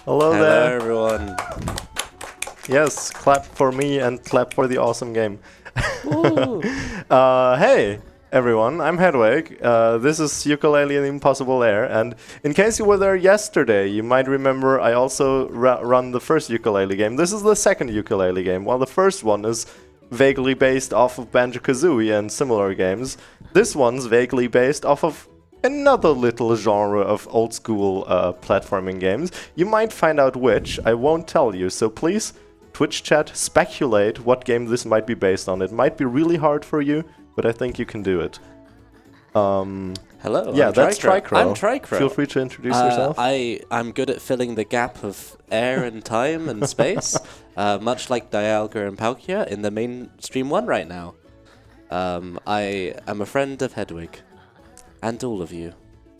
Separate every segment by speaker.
Speaker 1: Hello
Speaker 2: Hello,
Speaker 1: there.
Speaker 2: everyone.
Speaker 1: Yes, clap for me and clap for the awesome game.
Speaker 2: Woo.
Speaker 1: Hey, everyone, I'm Hedweg. This is Yooka-Laylee and Impossible Lair. And in case you were there yesterday, you might remember I also run the first Yooka-Laylee game. This is the second Yooka-Laylee game, while the first one is vaguely based off of Banjo-Kazooie and similar games. This one's vaguely based off of another little genre of old-school platforming games. You might find out which. I won't tell you, so please, Twitch chat, speculate what game this might be based on. It might be really hard for you, but I think you can do it.
Speaker 2: Hello.
Speaker 1: Yeah,
Speaker 2: I'm
Speaker 1: that's
Speaker 2: Tricro.
Speaker 1: Tricro.
Speaker 2: I'm Tricro.
Speaker 1: Feel free to introduce yourself.
Speaker 2: I'm good at filling the gap of air and time and space, much like Dialga and Palkia in the mainstream one right now. I am a friend of Hedwig. And all of you.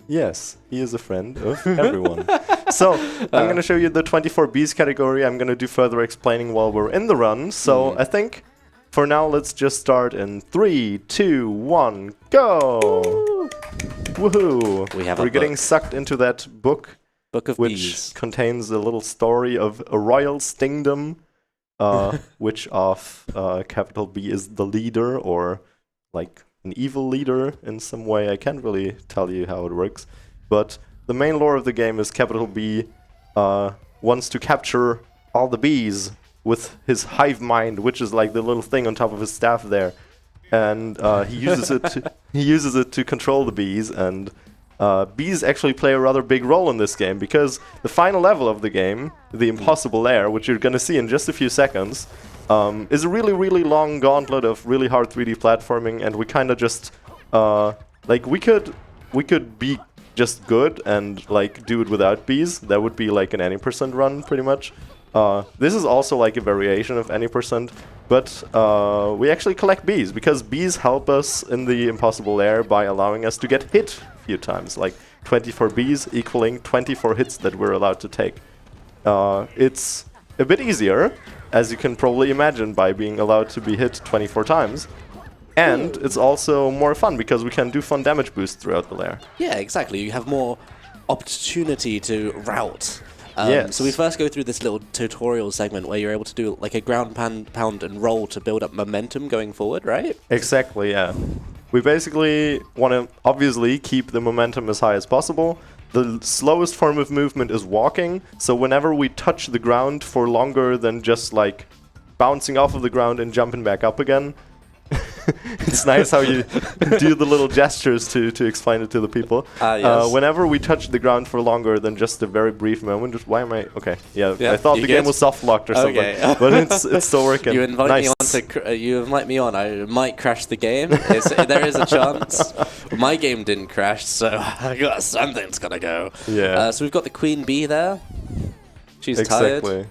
Speaker 1: Yes, he is a friend of everyone. So, I'm going to show you the 24Bs category. I'm going to do further explaining while we're in the run. So, I think for now, let's just start in 3, 2, 1, go! Woohoo!
Speaker 2: We're
Speaker 1: getting sucked into that book
Speaker 2: of
Speaker 1: which
Speaker 2: bees.
Speaker 1: contains a little story of a royal stingdom, which of capital B is the leader, or like an evil leader in some way. I can't really tell you how it works. But the main lore of the game is capital B wants to capture all the bees with his hive mind, which is like the little thing on top of his staff there. And he uses it to control the bees, and bees actually play a rather big role in this game, because the final level of the game, the Impossible Lair, which you're gonna see in just a few seconds, is a really, really long gauntlet of really hard 3D platforming, and we kind of just like we could be just good and like do it without bees. That would be like an any percent run, pretty much. This is also like a variation of any percent, but we actually collect bees because bees help us in the Impossible Lair by allowing us to get hit a few times, like 24 bees equaling 24 hits that we're allowed to take. It's a bit easier, as you can probably imagine, by being allowed to be hit 24 times. And it's also more fun because we can do fun damage boosts throughout the lair.
Speaker 2: Yeah, exactly. You have more opportunity to route.
Speaker 1: Yes.
Speaker 2: So we first go through this little tutorial segment where you're able to do like a ground pound and roll to build up momentum going forward, right?
Speaker 1: Exactly, yeah. We basically want to obviously keep the momentum as high as possible. The slowest form of movement is walking, so whenever we touch the ground for longer than just like bouncing off of the ground and jumping back up again, it's nice how you do the little gestures to explain it to the people.
Speaker 2: Yes.
Speaker 1: Whenever we touch the ground for longer than just a very brief moment, why am I... Okay, yeah,
Speaker 2: Yeah,
Speaker 1: I thought
Speaker 2: you
Speaker 1: the
Speaker 2: good?
Speaker 1: game was soft-locked or something,
Speaker 2: Okay.
Speaker 1: but it's still working.
Speaker 2: You invite
Speaker 1: nice.
Speaker 2: me on you invite me on. I might crash the game. There is a chance. My game didn't crash, so I got something's gonna go.
Speaker 1: Yeah.
Speaker 2: So we've got the queen bee there. She's
Speaker 1: Exactly.
Speaker 2: tired.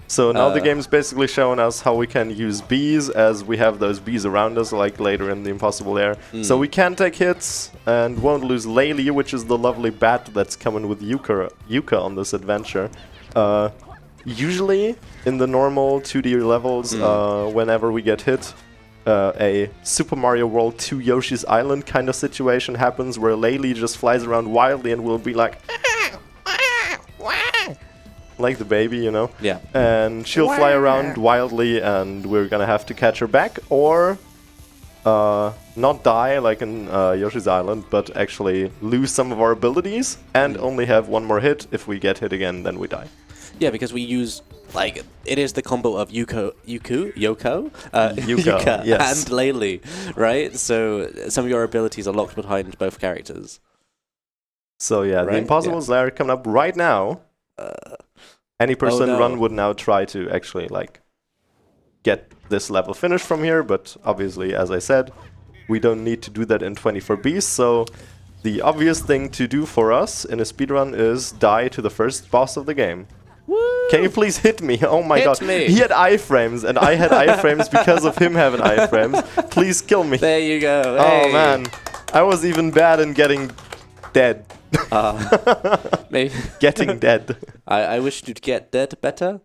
Speaker 1: So now the game's basically showing us how we can use bees, as we have those bees around us, like later in the Impossible Lair. So we can take hits and won't lose Laylee, which is the lovely bat that's coming with Yooka on this adventure. Usually, in the normal 2D levels, whenever we get hit, a Super Mario World 2 Yoshi's Island kind of situation happens, where Laylee just flies around wildly and will be like... like the baby, you know?
Speaker 2: Yeah.
Speaker 1: And she'll fly around wildly, and we're gonna have to catch her back, or not die like in Yoshi's Island, but actually lose some of our abilities and only have one more hit. If we get hit again, then we die.
Speaker 2: Yeah, because we use, like, it is the combo of Yooka,
Speaker 1: yes.
Speaker 2: and Laylee, right? So some of your abilities are locked behind both characters.
Speaker 1: So yeah, the Impossible's Lair coming up right now. Any person run would now try to actually like get this level finished from here, but obviously, as I said, we don't need to do that in 24Bs, so the obvious thing to do for us in a speedrun is die to the first boss of the game.
Speaker 2: Woo!
Speaker 1: Can you please hit me? Oh my god.
Speaker 2: Me.
Speaker 1: He had iframes, and I had iframes because of him having iframes. Please kill me.
Speaker 2: There you go.
Speaker 1: Oh
Speaker 2: Hey.
Speaker 1: man. I was even bad in getting dead.
Speaker 2: Maybe
Speaker 1: Getting dead.
Speaker 2: I wish you'd get dead better.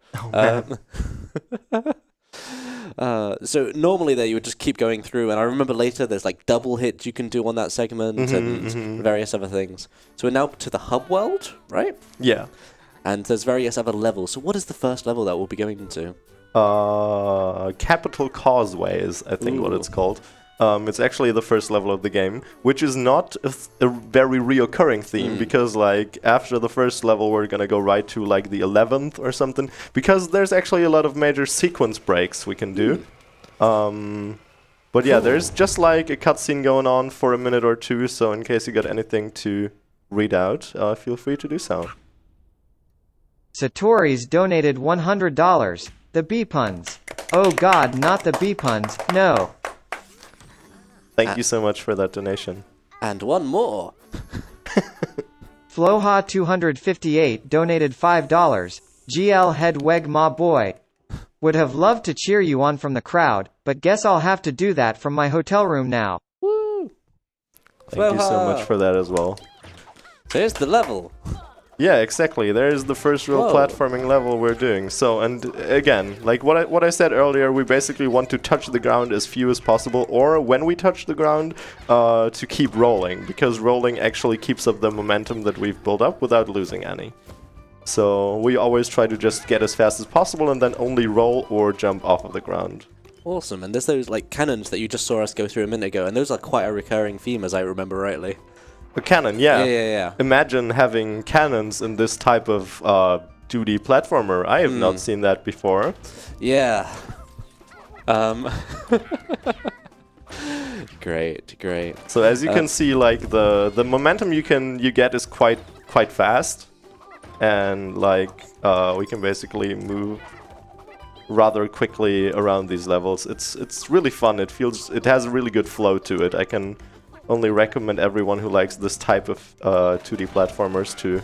Speaker 2: So normally there you would just keep going through, and I remember later there's like double hits you can do on that segment and various other things. So we're now to the hub world, right?
Speaker 1: Yeah.
Speaker 2: And there's various other levels. So what is the first level that we'll be going into?
Speaker 1: Capital Causeway is, I think, what it's called. It's actually the first level of the game, which is not a very reoccurring theme, because like after the first level we're gonna go right to like the 11th or something, because there's actually a lot of major sequence breaks we can do. But yeah, there's just like a cutscene going on for a minute or two, so in case you got anything to read out, feel free to do so.
Speaker 3: Satori's donated $100. The B-puns. Oh god, not the B-puns, no.
Speaker 1: Thank you so much for that donation.
Speaker 2: And one more.
Speaker 3: Floha258 donated $5. GL hedweg ma boy. Would have loved to cheer you on from the crowd, but guess I'll have to do that from my hotel room now.
Speaker 2: Woo!
Speaker 1: Thank you so much for that as well.
Speaker 2: There's the level.
Speaker 1: Yeah, exactly. There's the first real platforming level we're doing. So, and again, like what I said earlier, we basically want to touch the ground as few as possible, or when we touch the ground, to keep rolling, because rolling actually keeps up the momentum that we've built up without losing any. So we always try to just get as fast as possible and then only roll or jump off of the ground.
Speaker 2: Awesome. And there's those like cannons that you just saw us go through a minute ago, and those are quite a recurring theme, as I remember rightly.
Speaker 1: A cannon, yeah.
Speaker 2: Yeah.
Speaker 1: Imagine having cannons in this type of 2D platformer. I have not seen that before.
Speaker 2: Yeah. Great.
Speaker 1: So as you can see, like the momentum you get is quite fast, and like we can basically move rather quickly around these levels. It's really fun. It has a really good flow to it. I can only recommend everyone who likes this type of 2D platformers to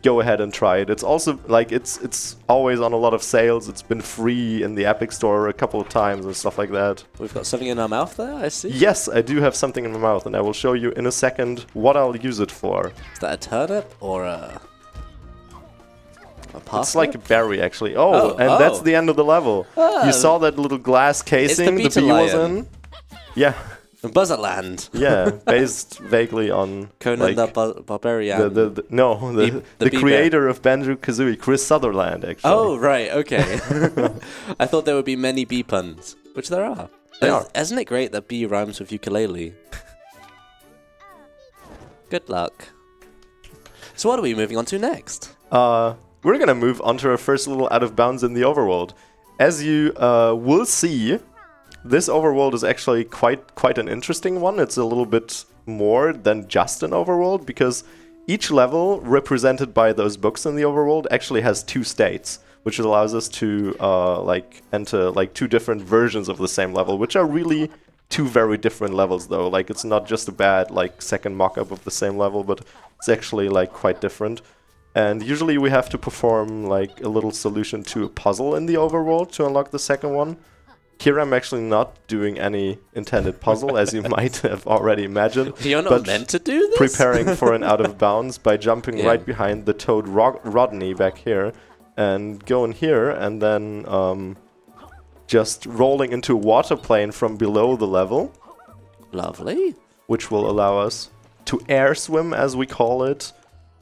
Speaker 1: go ahead and try it. It's also like it's always on a lot of sales. It's been free in the Epic Store a couple of times and stuff like that.
Speaker 2: We've got something in our mouth there, I see.
Speaker 1: Yes, I do have something in my mouth, and I will show you in a second what I'll use it for.
Speaker 2: Is that a turnip or a parsnip?
Speaker 1: It's like a berry, actually. That's the end of the level. You saw that little glass casing the bee was in? Yeah.
Speaker 2: Buzzardland.
Speaker 1: Yeah, based vaguely on
Speaker 2: Conan
Speaker 1: like,
Speaker 2: the Barbarian.
Speaker 1: The creator of Banjo-Kazooie, Chris Sutherland, actually.
Speaker 2: Oh, right, okay. I thought there would be many bee puns, which there are. Isn't it great that bee rhymes with ukulele? Good luck. So what are we moving on to next?
Speaker 1: We're gonna move on to our first little out of bounds in the overworld. As you will see, this overworld is actually quite an interesting one. It's a little bit more than just an overworld, because each level represented by those books in the overworld actually has two states, which allows us to like enter like two different versions of the same level, which are really two very different levels though. Like it's not just a bad like second mock-up of the same level, but it's actually like quite different. And usually we have to perform like a little solution to a puzzle in the overworld to unlock the second one. Here I'm actually not doing any intended puzzle, as you might have already imagined.
Speaker 2: You're not meant to do this?
Speaker 1: Preparing for an out of bounds by jumping right behind the toad Rodney back here, and going here, and then just rolling into a water plane from below the level.
Speaker 2: Lovely.
Speaker 1: Which will allow us to air swim, as we call it,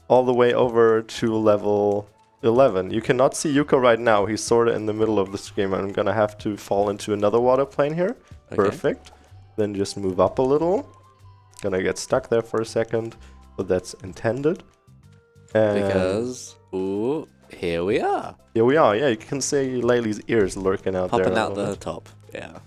Speaker 1: all the way over to level 11. You cannot see Yooka right now. He's sort of in the middle of the screen. I'm gonna have to fall into another water plane here. Okay. Perfect. Then just move up a little. Gonna get stuck there for a second, but that's intended. And
Speaker 2: because, ooh, here we are.
Speaker 1: Here we are, yeah. You can see Laylee's ears lurking out there.
Speaker 2: Popping out the top, yeah.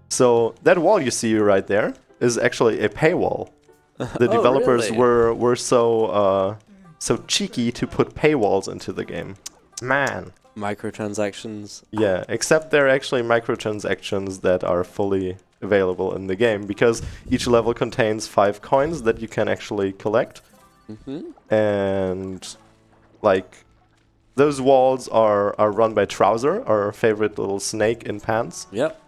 Speaker 1: So that wall you see right there is actually a paywall. The developers were so cheeky to put paywalls into the game. Man.
Speaker 2: Microtransactions.
Speaker 1: Yeah, except they're actually microtransactions that are fully available in the game, because each level contains 5 coins that you can actually collect. And like those walls are run by Trouser, our favorite little snake in pants.
Speaker 2: Yep.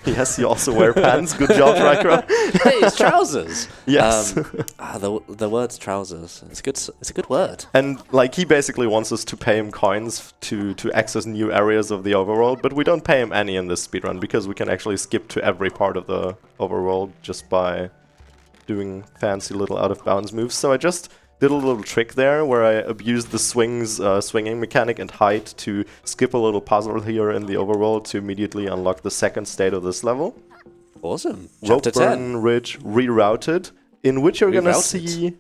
Speaker 1: Yes, you also wear pants. Good job, Rykra.
Speaker 2: Hey, it's trousers.
Speaker 1: Yes.
Speaker 2: The word's trousers. It's a good word.
Speaker 1: And like he basically wants us to pay him coins to access new areas of the overworld, but we don't pay him any in this speedrun, because we can actually skip to every part of the overworld just by doing fancy little out of bounds moves. So I just did a little trick there where I abused the swinging mechanic and height to skip a little puzzle here in the overworld to immediately unlock the second state of this level.
Speaker 2: Awesome. Chapter 10.
Speaker 1: Ropeburn Ridge Rerouted, in which you're gonna see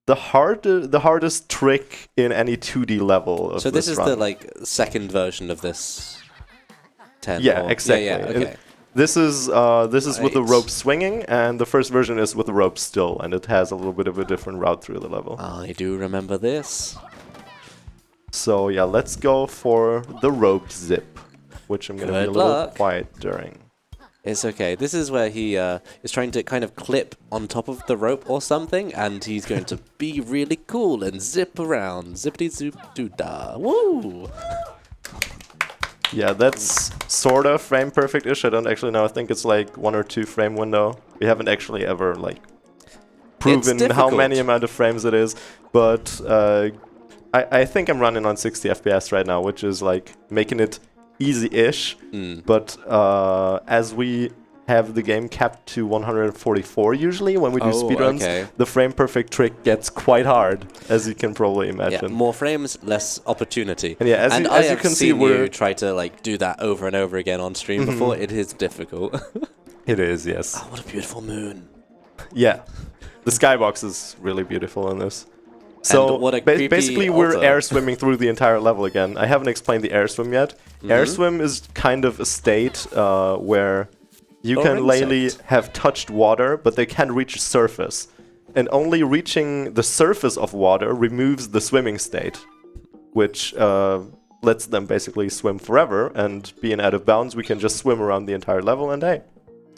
Speaker 1: the hardest trick in any 2D level of
Speaker 2: So this is
Speaker 1: run.
Speaker 2: the like second version of this 10.
Speaker 1: Yeah,
Speaker 2: or...
Speaker 1: exactly.
Speaker 2: Yeah, okay.
Speaker 1: This is with the
Speaker 2: Right.
Speaker 1: rope swinging, and the first version is with the rope still, and it has a little bit of a different route through the level.
Speaker 2: I do remember this.
Speaker 1: So yeah, let's go for the rope zip, which I'm gonna be a
Speaker 2: Good
Speaker 1: little
Speaker 2: luck.
Speaker 1: quiet during.
Speaker 2: It's okay. This is where he is trying to kind of clip on top of the rope or something, and he's going to be really cool and zip around. Zippity zoop doo da. Woo!
Speaker 1: Yeah, that's sort of frame perfect-ish. I don't actually know. I think it's like 1 or 2 frame window. We haven't actually ever like proven how
Speaker 2: difficult.
Speaker 1: many amount of frames it is, but I think I'm running on 60 FPS right now, which is like making it easy-ish. But as we have the game capped to 144 usually when we do speedruns,
Speaker 2: okay.
Speaker 1: the frame perfect trick gets quite hard, as you can probably
Speaker 2: Yeah,
Speaker 1: imagine.
Speaker 2: more frames, less opportunity.
Speaker 1: And yeah,
Speaker 2: and
Speaker 1: as
Speaker 2: I
Speaker 1: you
Speaker 2: have
Speaker 1: can see,
Speaker 2: seen
Speaker 1: we're
Speaker 2: you try to like do that over and over again on stream before. It is difficult.
Speaker 1: it is, yes.
Speaker 2: Oh, what a beautiful moon!
Speaker 1: Yeah, the skybox is really beautiful in this. So
Speaker 2: what a creepy
Speaker 1: basically, we're
Speaker 2: altar.
Speaker 1: air swimming through the entire level again. I haven't explained the air swim yet. Air swim is kind of a state where Yooka-Laylee have touched water, but they can't reach the surface. And only reaching the surface of water removes the swimming state, which lets them basically swim forever. And being out of bounds, we can just swim around the entire level, and hey,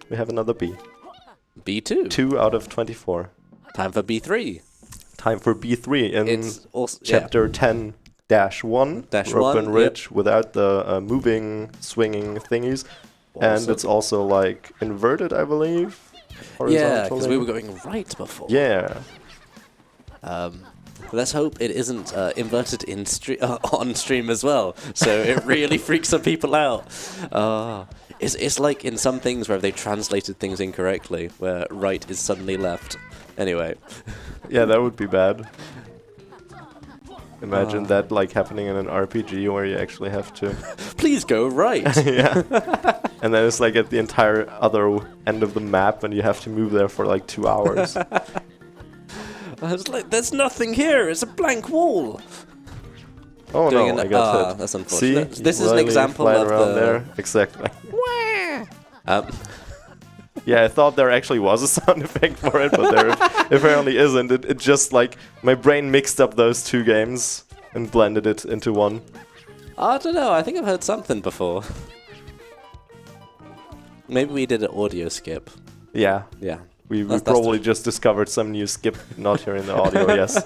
Speaker 1: we have another B.
Speaker 2: B2.
Speaker 1: 2 out of 24.
Speaker 2: Time for B3.
Speaker 1: Time for B3 in
Speaker 2: It's also
Speaker 1: chapter 10-1, Rope and Ridge, without the moving, swinging thingies. And
Speaker 2: Awesome.
Speaker 1: it's also like inverted, I believe.
Speaker 2: Yeah, because we
Speaker 1: horizontally.
Speaker 2: were going right before.
Speaker 1: Yeah.
Speaker 2: Let's hope it isn't inverted in on stream as well, so it really freaks some people out. It's like in some things where they translated things incorrectly, where right is suddenly left. Anyway.
Speaker 1: Yeah, that would be bad. Imagine that like happening in an RPG where you actually have to...
Speaker 2: Please go right!
Speaker 1: yeah. And then it's like at the entire other end of the map and you have to move there for like 2 hours.
Speaker 2: I was like, there's nothing here, it's a blank wall!
Speaker 1: Oh
Speaker 2: Doing
Speaker 1: no, I got hit.
Speaker 2: That's
Speaker 1: See?
Speaker 2: unfortunate. This is an
Speaker 1: Laylee
Speaker 2: example
Speaker 1: flying
Speaker 2: of
Speaker 1: around
Speaker 2: the...
Speaker 1: there. Exactly.
Speaker 2: Um,
Speaker 1: Yeah, I thought there actually was a sound effect for it, but there apparently isn't. It just like my brain mixed up those 2 games and blended it into one.
Speaker 2: I don't know, I think I've heard something before. Maybe we did an audio skip.
Speaker 1: Yeah,
Speaker 2: Yeah.
Speaker 1: we
Speaker 2: That's
Speaker 1: probably just discovered some new skip not hearing the audio, yes.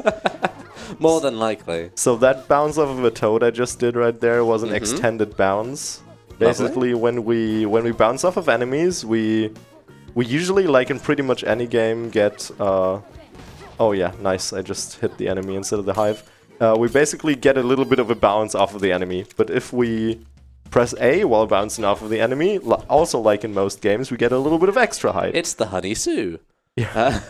Speaker 2: More than likely.
Speaker 1: So that bounce off of a toad I just did right there was an extended bounce. Basically, when we bounce off of enemies, we usually, like in pretty much any game, get... oh yeah, nice, I just hit the enemy instead of the hive. We basically get a little bit of a bounce off of the enemy, but if we press A while bouncing off of the enemy, also like in most games, we get a little bit of extra height.
Speaker 2: It's the Honey Sue.
Speaker 1: Yeah.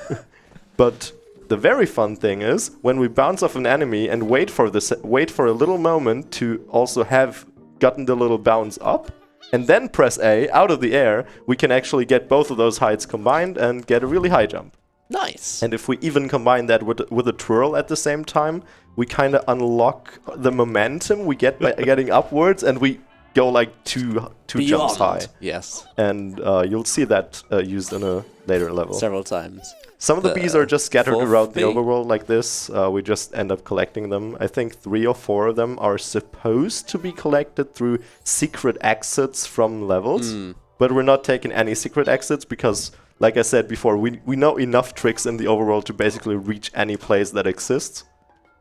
Speaker 1: But the very fun thing is, when we bounce off an enemy and wait for a little moment to also have gotten the little bounce up, and then press A out of the air, we can actually get both of those heights combined and get a really high jump.
Speaker 2: Nice.
Speaker 1: And if we even combine that with a twirl at the same time, we kind of unlock the momentum we get by getting upwards, and we go like two jumps high.
Speaker 2: Yes.
Speaker 1: And you'll see that used in a later level.
Speaker 2: Several times.
Speaker 1: Some of the bees are just scattered
Speaker 2: fourth
Speaker 1: around the
Speaker 2: bee.
Speaker 1: overworld like this. We just end up collecting them. I think 3 or 4 of them are supposed to be collected through secret exits from levels. But we're not taking any secret exits because, like I said before, we know enough tricks in the overworld to basically reach any place that exists.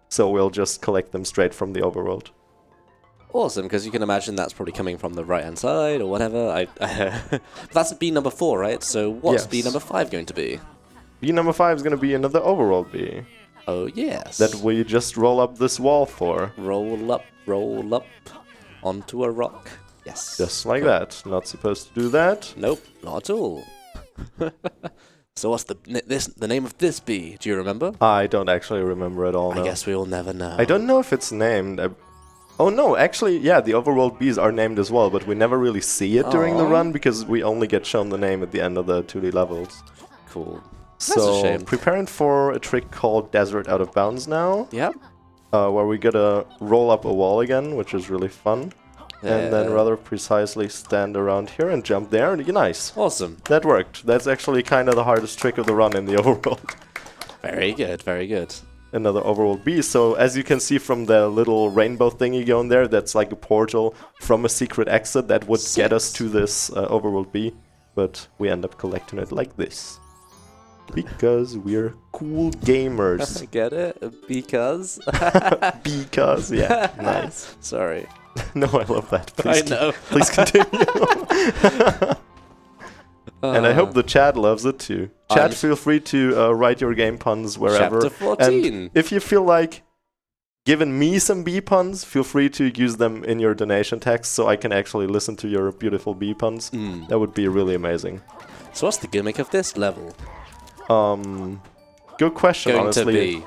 Speaker 1: So we'll just collect them straight from the overworld.
Speaker 2: Awesome, because you can imagine that's probably coming from the right-hand side or whatever. That's bee number 4, right? So what's
Speaker 1: Yes.
Speaker 2: bee number 5 going to be?
Speaker 1: Bee number 5 is going to be another overworld bee
Speaker 2: Oh, yes.
Speaker 1: that we just roll up this wall for.
Speaker 2: Roll up onto a rock. Yes.
Speaker 1: Just like that. Not supposed to do that.
Speaker 2: Nope, not at all. So what's the name of this bee? Do you remember?
Speaker 1: I don't actually remember at all.
Speaker 2: I
Speaker 1: No.
Speaker 2: guess we'll never know.
Speaker 1: I don't know if it's named. Oh no, actually, yeah, the overworld bees are named as well, but we never really see it during the
Speaker 2: Aw.
Speaker 1: run because we only get shown the name at the end of the 2D levels.
Speaker 2: Cool.
Speaker 1: So,
Speaker 2: That's a shame.
Speaker 1: preparing for a trick called Desert Out of Bounds now,
Speaker 2: Yep.
Speaker 1: where we gotta roll up a wall again, which is really fun. And then rather precisely stand around here and jump there, and nice.
Speaker 2: Awesome.
Speaker 1: That worked. That's actually kind of the hardest trick of the run in the overworld.
Speaker 2: Very good, very good.
Speaker 1: Another overworld bee. So as you can see from the little rainbow thingy going there, that's like a portal from a secret exit that would get us to this overworld bee. But we end up collecting it like this. Because we're cool gamers.
Speaker 2: Get it? Because?
Speaker 1: Because, yeah, nice.
Speaker 2: Sorry.
Speaker 1: No, I love that. Please
Speaker 2: I know.
Speaker 1: Please continue. And I hope the chat loves it too. Chat, feel free to write your game puns wherever.
Speaker 2: Chapter 14.
Speaker 1: And if you feel like giving me some bee puns, feel free to use them in your donation text so I can actually listen to your beautiful bee puns. That would be really amazing.
Speaker 2: So what's the gimmick of this level?
Speaker 1: Good question,
Speaker 2: Going
Speaker 1: honestly.
Speaker 2: to be.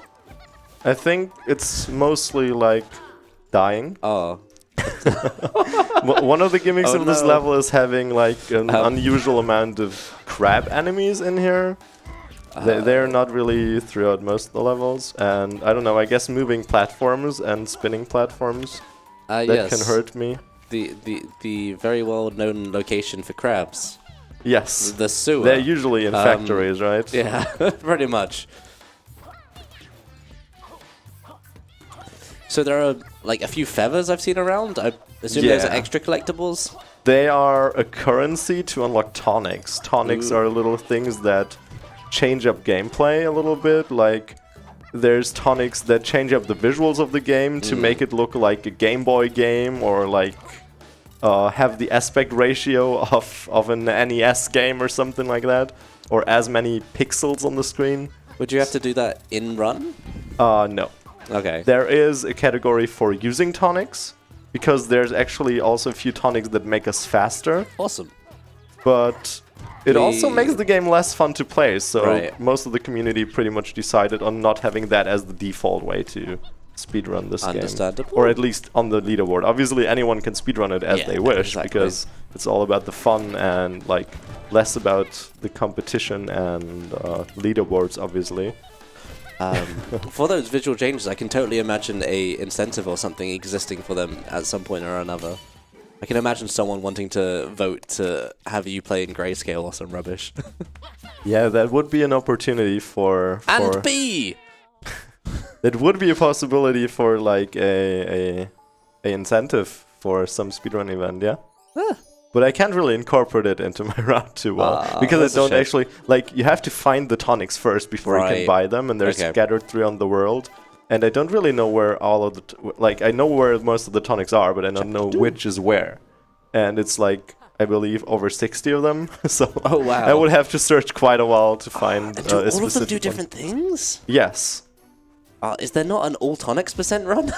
Speaker 1: I think it's mostly like dying.
Speaker 2: Oh.
Speaker 1: One of the gimmicks
Speaker 2: Oh,
Speaker 1: of this
Speaker 2: no.
Speaker 1: level is having like an unusual amount of crab enemies in here. They're not really throughout most of the levels, and I don't know, I guess moving platforms and spinning platforms that
Speaker 2: Yes.
Speaker 1: can hurt me.
Speaker 2: The very well known location for crabs.
Speaker 1: Yes.
Speaker 2: The sewer.
Speaker 1: They're usually in factories, right?
Speaker 2: Yeah, pretty much. So there are like a few feathers I've seen around. I assume those are
Speaker 1: Yeah.
Speaker 2: extra collectibles.
Speaker 1: They are a currency to unlock tonics. Tonics are little things that change up gameplay a little bit. Like, there's tonics that change up the visuals of the game to make it look like a Game Boy game, or like have the aspect ratio of an NES game or something like that, or as many pixels on the screen.
Speaker 2: Would you have to do that in run?
Speaker 1: No.
Speaker 2: Okay.
Speaker 1: There is a category for using tonics, because there's actually also a few tonics that make us faster,
Speaker 2: Awesome.
Speaker 1: but it also
Speaker 2: The-
Speaker 1: makes the game less fun to play, so
Speaker 2: Right.
Speaker 1: most of the community pretty much decided on not having that as the default way to speedrun this game.
Speaker 2: Understandable.
Speaker 1: Or at least on the leaderboard. Obviously anyone can speedrun it as
Speaker 2: Yeah,
Speaker 1: they wish,
Speaker 2: exactly.
Speaker 1: because it's all about the fun and like less about the competition and leaderboards, obviously.
Speaker 2: For those visual changes, I can totally imagine a incentive or something existing for them at some point or another. I can imagine someone wanting to vote to have you play in grayscale or some rubbish.
Speaker 1: Yeah, that would be an opportunity for
Speaker 2: And B!
Speaker 1: it would be a possibility for like a incentive for some speedrun event, yeah. But I can't really incorporate it into my route too well because
Speaker 2: that's a
Speaker 1: I don't
Speaker 2: shame.
Speaker 1: actually like. You have to find the tonics first before you can
Speaker 2: Right.
Speaker 1: buy them, and they're
Speaker 2: Okay.
Speaker 1: scattered throughout the world. And I don't really know where all of the like. I know where most of the tonics are, but I don't know which is where. And it's like, I believe, over 60 of them. So
Speaker 2: Oh, wow.
Speaker 1: I would have to search quite a while to find
Speaker 2: And do
Speaker 1: a
Speaker 2: all of them
Speaker 1: specific
Speaker 2: do
Speaker 1: one.
Speaker 2: different things?
Speaker 1: Yes,
Speaker 2: Is there not an all tonics % run?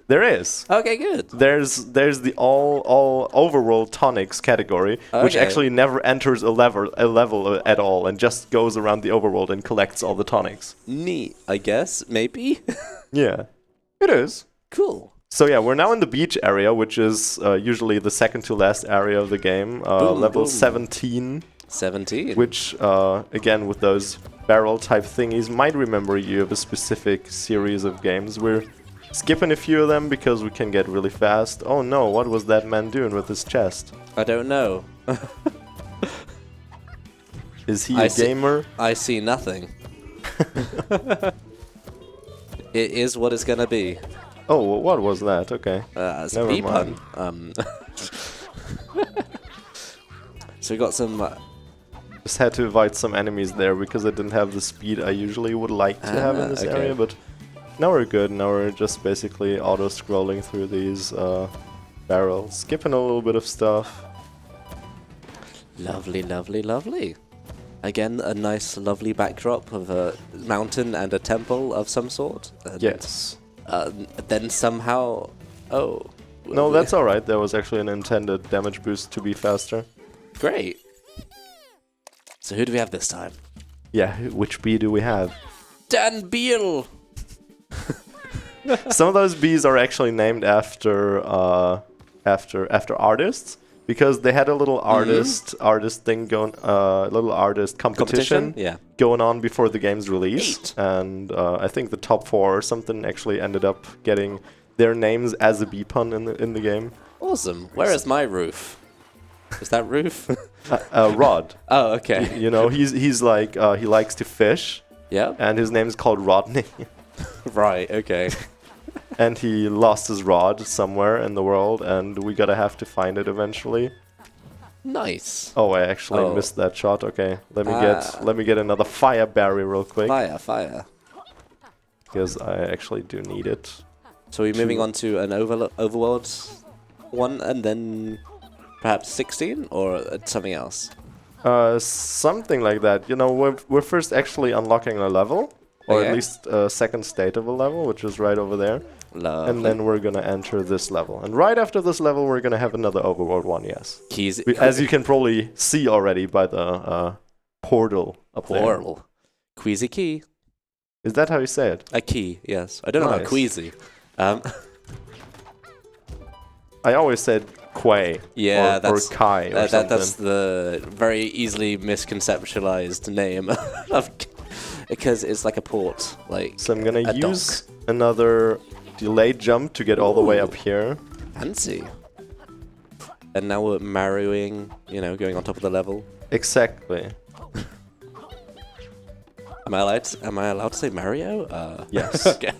Speaker 1: there is.
Speaker 2: Okay, good.
Speaker 1: There's the all overworld tonics category, which
Speaker 2: Okay.
Speaker 1: actually never enters a level at all, and just goes around the overworld and collects all the tonics.
Speaker 2: Neat, I guess. Maybe?
Speaker 1: Yeah, it is.
Speaker 2: Cool.
Speaker 1: So yeah, we're now in the beach area, which is usually the second to last area of the game, level
Speaker 2: boom.
Speaker 1: 17,
Speaker 2: 17.
Speaker 1: which again with those barrel type thingies might remember you of a specific series of games. We're skipping a few of them because we can get really fast. Oh no, what was that man doing with his chest?
Speaker 2: I don't know.
Speaker 1: Is he
Speaker 2: I
Speaker 1: a
Speaker 2: see-
Speaker 1: gamer?
Speaker 2: I see nothing. It is what it's gonna be.
Speaker 1: Oh, what was that? Okay.
Speaker 2: It's a
Speaker 1: Never
Speaker 2: bee pun.
Speaker 1: mind.
Speaker 2: So we got some...
Speaker 1: Just had to invite some enemies there because I didn't have the speed I usually would like to have in this
Speaker 2: okay.
Speaker 1: area, but now we're good. Now we're just basically auto-scrolling through these barrels, skipping a little bit of stuff.
Speaker 2: Lovely, lovely, lovely. Again, a nice, lovely backdrop of a mountain and a temple of some sort. And,
Speaker 1: Yes.
Speaker 2: Then somehow... Oh.
Speaker 1: No, that's alright. There was actually an intended damage boost to be faster.
Speaker 2: Great. So who do we have this time?
Speaker 1: Yeah, which bee do we have?
Speaker 2: Dan Beal!
Speaker 1: Some of those bees are actually named after artists, because they had a little artist thing going, little artist competition
Speaker 2: Yeah.
Speaker 1: going on before the game's release, and I think the top 4 or something actually ended up getting their names as a bee pun in the game.
Speaker 2: Awesome. Where is my roof? Is that roof?
Speaker 1: Rod.
Speaker 2: Oh, okay.
Speaker 1: You know, he's like he likes to fish,
Speaker 2: Yeah.
Speaker 1: and his name's called Rodney.
Speaker 2: Right. Okay.
Speaker 1: And he lost his rod somewhere in the world, and we gotta have to find it eventually.
Speaker 2: Nice.
Speaker 1: Oh, I actually missed that shot. Okay, let me get another fire berry real quick,
Speaker 2: Fire.
Speaker 1: because I actually do need it.
Speaker 2: So we're moving on to an overworld one, and then perhaps 16 or something else.
Speaker 1: Something like that. You know, we're first actually unlocking a level, or
Speaker 2: Okay.
Speaker 1: at least a second state of a level, which is right over there.
Speaker 2: Lovely.
Speaker 1: And then we're gonna enter this level. And right after this level, we're gonna have another overworld one, yes.
Speaker 2: Keys.
Speaker 1: As you can probably see already by the portal up there.
Speaker 2: Portal. Queasy key.
Speaker 1: Is that how you say it?
Speaker 2: A key, yes. I don't know about
Speaker 1: Nice.
Speaker 2: queasy.
Speaker 1: I always said Quay.
Speaker 2: Yeah,
Speaker 1: or
Speaker 2: that's
Speaker 1: Kai or something.
Speaker 2: that's the very easily misconceptualized name of, because it's like a port, like
Speaker 1: So I'm gonna
Speaker 2: a
Speaker 1: use another delayed jump to get all the way up here.
Speaker 2: fancy. And now we're marrying, you know, going on top of the level.
Speaker 1: Exactly.
Speaker 2: Am I allowed to say Mario?
Speaker 1: Yes.
Speaker 2: Okay.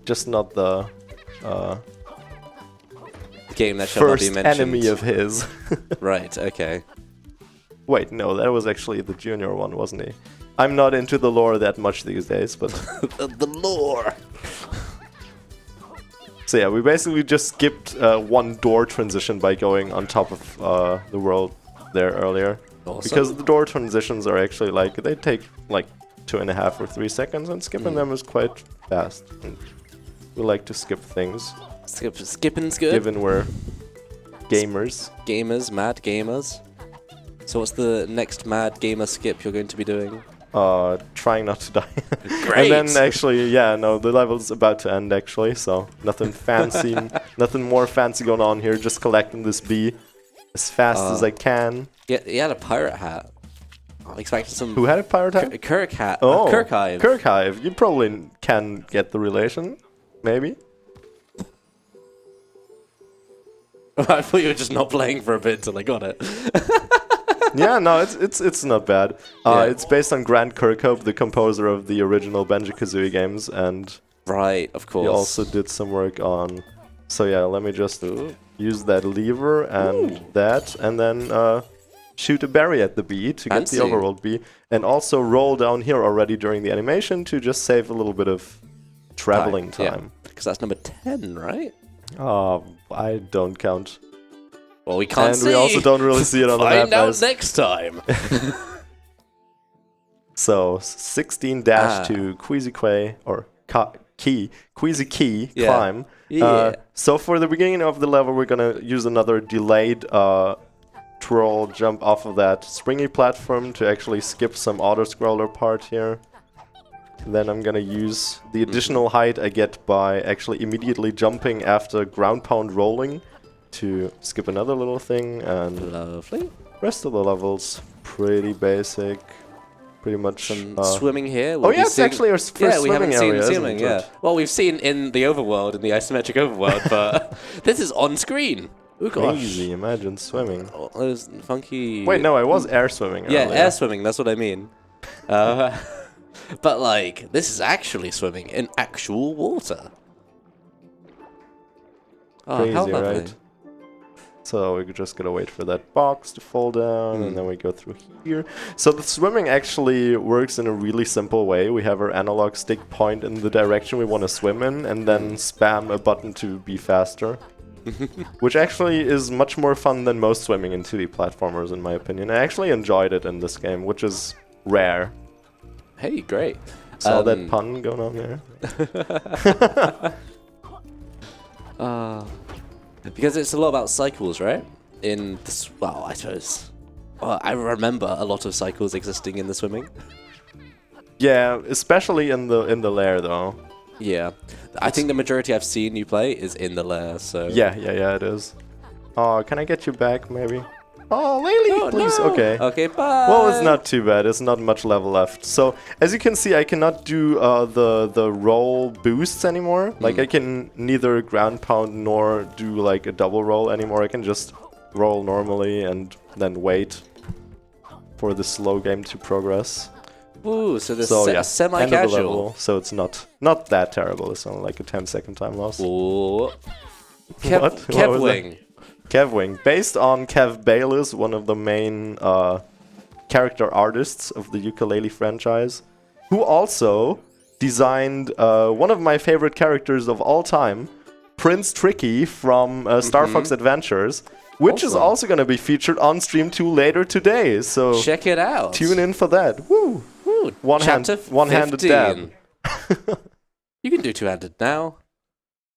Speaker 1: Just not the
Speaker 2: Game that shall not be
Speaker 1: first
Speaker 2: mentioned.
Speaker 1: enemy of his.
Speaker 2: Right. Okay.
Speaker 1: Wait, no, that was actually the junior one, wasn't he? I'm not into the lore that much these days, but...
Speaker 2: The lore.
Speaker 1: So yeah, we basically just skipped one door transition by going on top of the world there earlier.
Speaker 2: Awesome.
Speaker 1: Because the door transitions are actually like, they take like 2.5 or 3 seconds, and skipping them is quite fast. And we like to skip things,
Speaker 2: Skipping's good.
Speaker 1: given we're gamers.
Speaker 2: Gamers, mad gamers. So what's the next mad gamer skip you're going to be doing?
Speaker 1: Trying not to die.
Speaker 2: Great.
Speaker 1: And then actually, yeah, no, the level's about to end actually, so nothing fancy, nothing more fancy going on here, just collecting this bee as fast as I can.
Speaker 2: Yeah, he had a pirate hat. I'm expecting some...
Speaker 1: Who had a pirate hat?
Speaker 2: Kirk hat.
Speaker 1: Oh,
Speaker 2: Kirkhive.
Speaker 1: Kirkhive. You probably can get the relation, maybe.
Speaker 2: I thought you were just not playing for a bit until I got it.
Speaker 1: Yeah, no, it's not bad.
Speaker 2: Yeah.
Speaker 1: It's based on Grant Kirkhope, the composer of the original Banjo-Kazooie games, and
Speaker 2: Right, of course.
Speaker 1: he also did some work on... So yeah, let me just use that lever and that, and then shoot a berry at the bee to
Speaker 2: Fancy.
Speaker 1: get the overworld bee, and also roll down here already during the animation to just save a little bit of traveling time.
Speaker 2: Because that's number 10, right?
Speaker 1: I don't count.
Speaker 2: Well, we can't
Speaker 1: And
Speaker 2: see.
Speaker 1: we also don't really see it on the map.
Speaker 2: Find out
Speaker 1: guys.
Speaker 2: next time.
Speaker 1: So 16 dash to Queasy Quay or Queasy Key
Speaker 2: Yeah.
Speaker 1: climb.
Speaker 2: Yeah.
Speaker 1: So for the beginning of the level, we're gonna use another delayed twirl jump off of that springy platform to actually skip some auto scroller part here. Then I'm gonna use the additional height I get by actually immediately jumping after ground pound rolling to skip another little thing, and
Speaker 2: Lovely.
Speaker 1: rest of the levels pretty basic, pretty much.
Speaker 2: Some swimming here.
Speaker 1: Oh
Speaker 2: We'll
Speaker 1: yeah,
Speaker 2: be
Speaker 1: it's
Speaker 2: seeing-
Speaker 1: actually our first
Speaker 2: we haven't
Speaker 1: swimming
Speaker 2: seen
Speaker 1: area,
Speaker 2: swimming,
Speaker 1: isn't
Speaker 2: yeah.
Speaker 1: it?
Speaker 2: Well, we've seen in the overworld, in the isometric overworld, but this is on screen. Oh gosh.
Speaker 1: Crazy, imagine swimming.
Speaker 2: Oh, those funky...
Speaker 1: Wait, no, I was air swimming
Speaker 2: Yeah,
Speaker 1: earlier.
Speaker 2: air swimming, that's what I mean. But like, this is actually swimming in actual water. Oh,
Speaker 1: Crazy,
Speaker 2: how lovely.
Speaker 1: right? So we're just gonna wait for that box to fall down, and then we go through here. So the swimming actually works in a really simple way. We have our analog stick point in the direction we want to swim in, and then spam a button to be faster. Which actually is much more fun than most swimming in 2D platformers, in my opinion. I actually enjoyed it in this game, which is rare.
Speaker 2: Hey, great.
Speaker 1: Saw that pun going on there?
Speaker 2: Because it's a lot about cycles, right? In this, well, I suppose I remember a lot of cycles existing in the swimming.
Speaker 1: Yeah, especially in the Lair though.
Speaker 2: Yeah, I think the majority I've seen you play is in the Lair. So
Speaker 1: Yeah, it is. Oh, can I get you back maybe? Oh, Laylee, please.
Speaker 2: No.
Speaker 1: Okay.
Speaker 2: Okay, bye.
Speaker 1: Well, it's not too bad. It's not much level left. So, as you can see, I cannot do the roll boosts anymore. Like, I can neither ground pound nor do, like, a double roll anymore. I can just roll normally and then wait for the slow game to progress.
Speaker 2: Ooh, so this
Speaker 1: So, yeah, end of the
Speaker 2: semi-casual.
Speaker 1: level. So, it's not that terrible. It's only like a 10-second time loss.
Speaker 2: Ooh.
Speaker 1: What? What was
Speaker 2: Kevwing.
Speaker 1: Kevwing, based on Kev Bayless, one of the main character artists of the Yooka-Laylee franchise, who also designed one of my favorite characters of all time, Prince Tricky from Star Fox Adventures, which is also going to be featured on Stream 2 later today. So
Speaker 2: check it out.
Speaker 1: Tune in for that. Woo!
Speaker 2: Woo.
Speaker 1: One-handed dab.
Speaker 2: You can do two-handed now.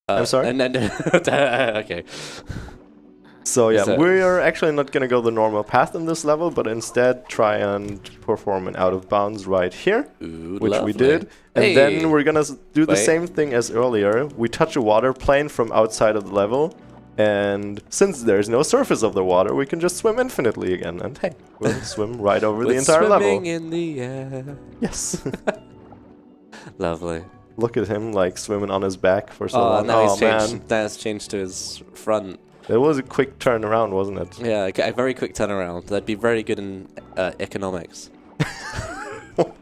Speaker 1: I'm sorry?
Speaker 2: Okay.
Speaker 1: So yeah,
Speaker 2: So-
Speaker 1: we're actually not gonna go the normal path in this level, but instead try and perform an out of bounds right here,
Speaker 2: Ooh,
Speaker 1: which we
Speaker 2: lovely.
Speaker 1: did. And
Speaker 2: Hey.
Speaker 1: then we're gonna do the
Speaker 2: Wait.
Speaker 1: same thing as earlier. We touch a water plane from outside of the level, and since there's no surface of the water, we can just swim infinitely again. And hey, we'll swim right over the
Speaker 2: We're
Speaker 1: entire level.
Speaker 2: swimming in the air.
Speaker 1: Yes.
Speaker 2: Lovely.
Speaker 1: Look at him like swimming on his back for so
Speaker 2: Oh,
Speaker 1: long.
Speaker 2: now
Speaker 1: Oh
Speaker 2: he's changed.
Speaker 1: man,
Speaker 2: Now it's changed to his front.
Speaker 1: it was a quick turnaround, wasn't it?
Speaker 2: Yeah, a very quick turnaround. That'd be very good in economics. What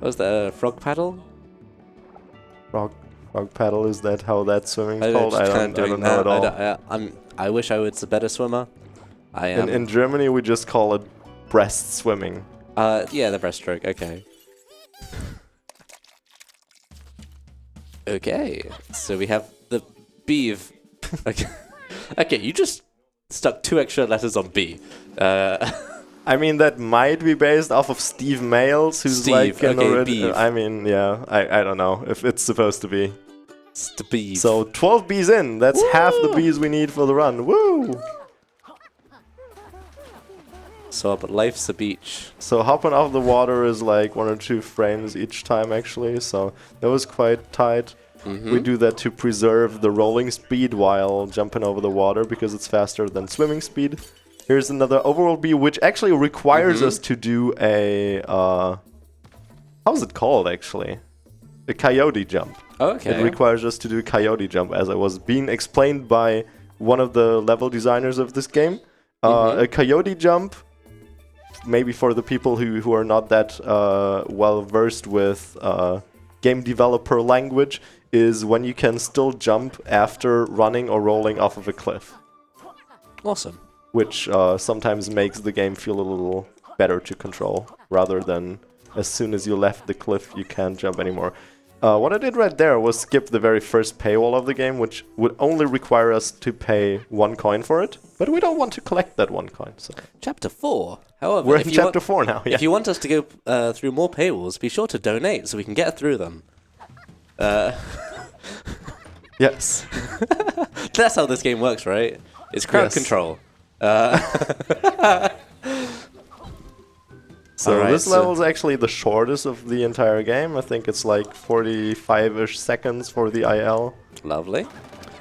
Speaker 2: was that? A frog paddle?
Speaker 1: Frog paddle, is that how that swimming's
Speaker 2: I'm
Speaker 1: called?
Speaker 2: just
Speaker 1: I
Speaker 2: kinda
Speaker 1: don't
Speaker 2: doing
Speaker 1: know at all.
Speaker 2: that. I wish I was a better swimmer. I am.
Speaker 1: In Germany, we just call it breast swimming.
Speaker 2: Yeah, the breaststroke. Okay. Okay. So we have the beeve. Okay. Okay. You just stuck 2 extra letters on B.
Speaker 1: I mean, that might be based off of Steve Mails, who's
Speaker 2: Steve,
Speaker 1: like an
Speaker 2: okay, beef.
Speaker 1: I mean, yeah, I don't know if it's supposed to be.
Speaker 2: It's the beeve.
Speaker 1: So 12 bees in. That's half the bees we need for the run. Woo!
Speaker 2: So, but life's a beach.
Speaker 1: So hopping off the water is like 1 or 2 frames each time, actually. So that was quite tight. We do that to preserve the rolling speed while jumping over the water because it's faster than swimming speed. Here's another overworld bee, which actually requires us to do a how's it called actually? A coyote jump.
Speaker 2: Okay.
Speaker 1: It requires us to do a coyote jump, as I was being explained by one of the level designers of this game. A coyote jump, maybe for the people who are not that well versed with game developer language, is when you can still jump after running or rolling off of a cliff,
Speaker 2: Awesome.
Speaker 1: which sometimes makes the game feel a little better to control, rather than as soon as you left the cliff you can't jump anymore. What I did right there was skip the very first paywall of the game, which would only require us to pay 1 coin for it, but we don't want to collect that 1 coin, so
Speaker 2: Chapter 4. However,
Speaker 1: we're
Speaker 2: if
Speaker 1: in
Speaker 2: you
Speaker 1: chapter
Speaker 2: want,
Speaker 1: 4 now. Yeah.
Speaker 2: if you want us to go through more paywalls, be sure to donate so we can get through them.
Speaker 1: Yes.
Speaker 2: That's how this game works, right? It's crowd
Speaker 1: Yes.
Speaker 2: control.
Speaker 1: So
Speaker 2: Alright,
Speaker 1: this
Speaker 2: so-
Speaker 1: level is actually the shortest of the entire game. I think it's like 45-ish seconds for the IL.
Speaker 2: Lovely.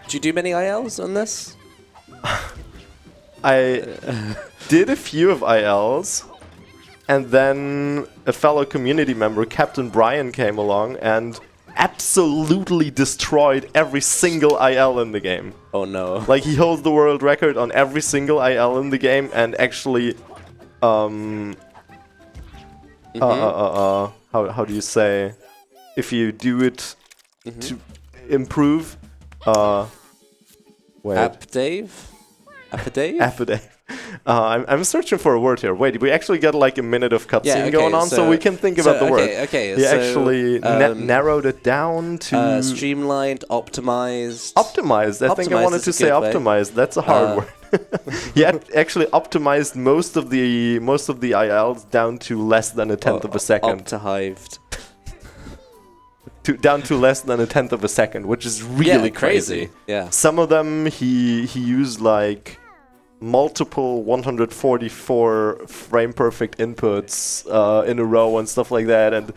Speaker 2: Did you do many ILs on this?
Speaker 1: I did a few of ILs, and then a fellow community member, Captain Brian, came along and absolutely destroyed every single IL in the game.
Speaker 2: Oh no.
Speaker 1: Like, he holds the world record on every single IL in the game, and actually, how do you say, if you do it to improve, wait.
Speaker 2: Dave? Dave?
Speaker 1: Affidavit. I'm searching for a word here. Wait, we actually got like a minute of cutscene
Speaker 2: Yeah, okay,
Speaker 1: going on, so we can think about the word.
Speaker 2: Okay,
Speaker 1: He
Speaker 2: so,
Speaker 1: actually narrowed it down to
Speaker 2: streamlined, optimized.
Speaker 1: optimized. I think I
Speaker 2: Optimized
Speaker 1: wanted
Speaker 2: is
Speaker 1: to
Speaker 2: a
Speaker 1: say
Speaker 2: good way.
Speaker 1: optimized. That's a hard word. He actually optimized most of the ILs down to less than a tenth of a second.
Speaker 2: Optihived.
Speaker 1: Down to less than a tenth of a second, which is really
Speaker 2: Crazy. Yeah.
Speaker 1: Some of them he used like multiple 144 frame perfect inputs in a row and stuff like that, and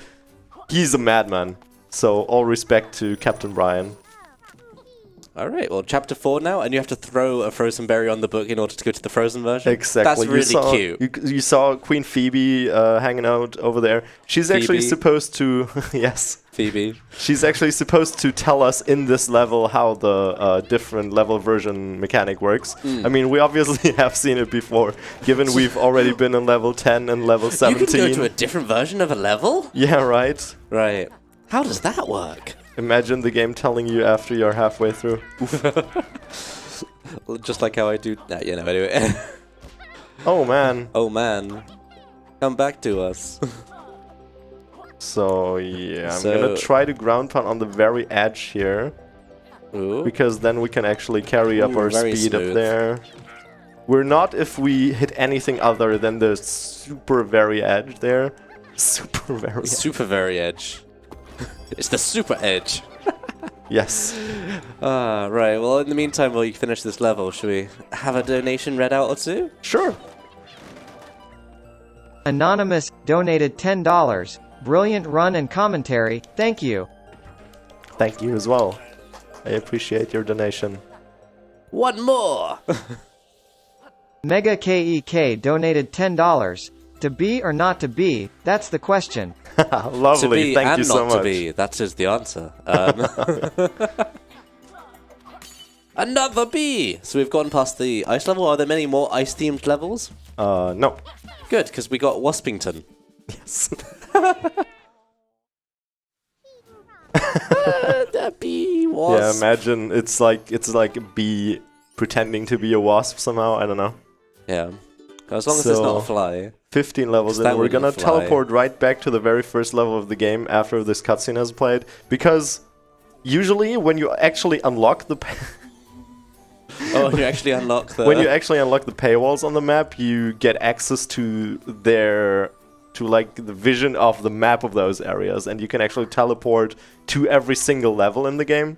Speaker 1: he's a madman. So all respect to Captain Brian.
Speaker 2: Alright, well, chapter 4 now, and you have to throw a frozen berry on the book in order to go to the frozen version?
Speaker 1: Exactly.
Speaker 2: That's really cute.
Speaker 1: You saw Queen Phoebe hanging out over there. She's actually supposed to... yes.
Speaker 2: Phoebe.
Speaker 1: She's actually supposed to tell us in this level how the different level version mechanic works. I mean, we obviously have seen it before, given we've already been in level 10 and level 17.
Speaker 2: You can go to a different version of a level?
Speaker 1: Yeah, right.
Speaker 2: Right. How does that work?
Speaker 1: Imagine the game telling you after you're halfway through.
Speaker 2: Just like how I do... you know, anyway.
Speaker 1: Oh, man.
Speaker 2: Oh, man. Come back to us.
Speaker 1: So, yeah, I'm gonna try to ground pound on the very edge here.
Speaker 2: Ooh.
Speaker 1: Because then we can actually carry up our speed
Speaker 2: smooth.
Speaker 1: up there. We're not if we hit anything other than the super very edge there. Super very edge.
Speaker 2: Super very edge. It's the super edge.
Speaker 1: Yes.
Speaker 2: Right, well, in the meantime, while you finish this level, should we have a donation read out or two?
Speaker 1: Sure.
Speaker 3: Anonymous donated $10. Brilliant run and commentary. Thank you.
Speaker 1: Thank you as well. I appreciate your donation.
Speaker 2: One more!
Speaker 3: Mega KEK donated $10. To be or not to be, that's the question.
Speaker 1: Lovely,
Speaker 2: to be
Speaker 1: thank
Speaker 2: and
Speaker 1: you so
Speaker 2: not
Speaker 1: much.
Speaker 2: to be, that is the answer. Another bee! So we've gone past the ice level. Are there many more ice-themed levels?
Speaker 1: No.
Speaker 2: Good, because we got Waspington.
Speaker 1: Yes.
Speaker 2: The bee wasp.
Speaker 1: Yeah, imagine it's like a bee pretending to be a wasp somehow. I don't know.
Speaker 2: Yeah. As long as it's not a fly.
Speaker 1: 15 levels in, we're gonna teleport right back to the very first level of the game after this cutscene has played. Because usually when you actually unlock the...
Speaker 2: Oh, you actually unlock the...
Speaker 1: When you actually unlock the paywalls on the map, you get access to like the vision of the map of those areas, and you can actually teleport to every single level in the game.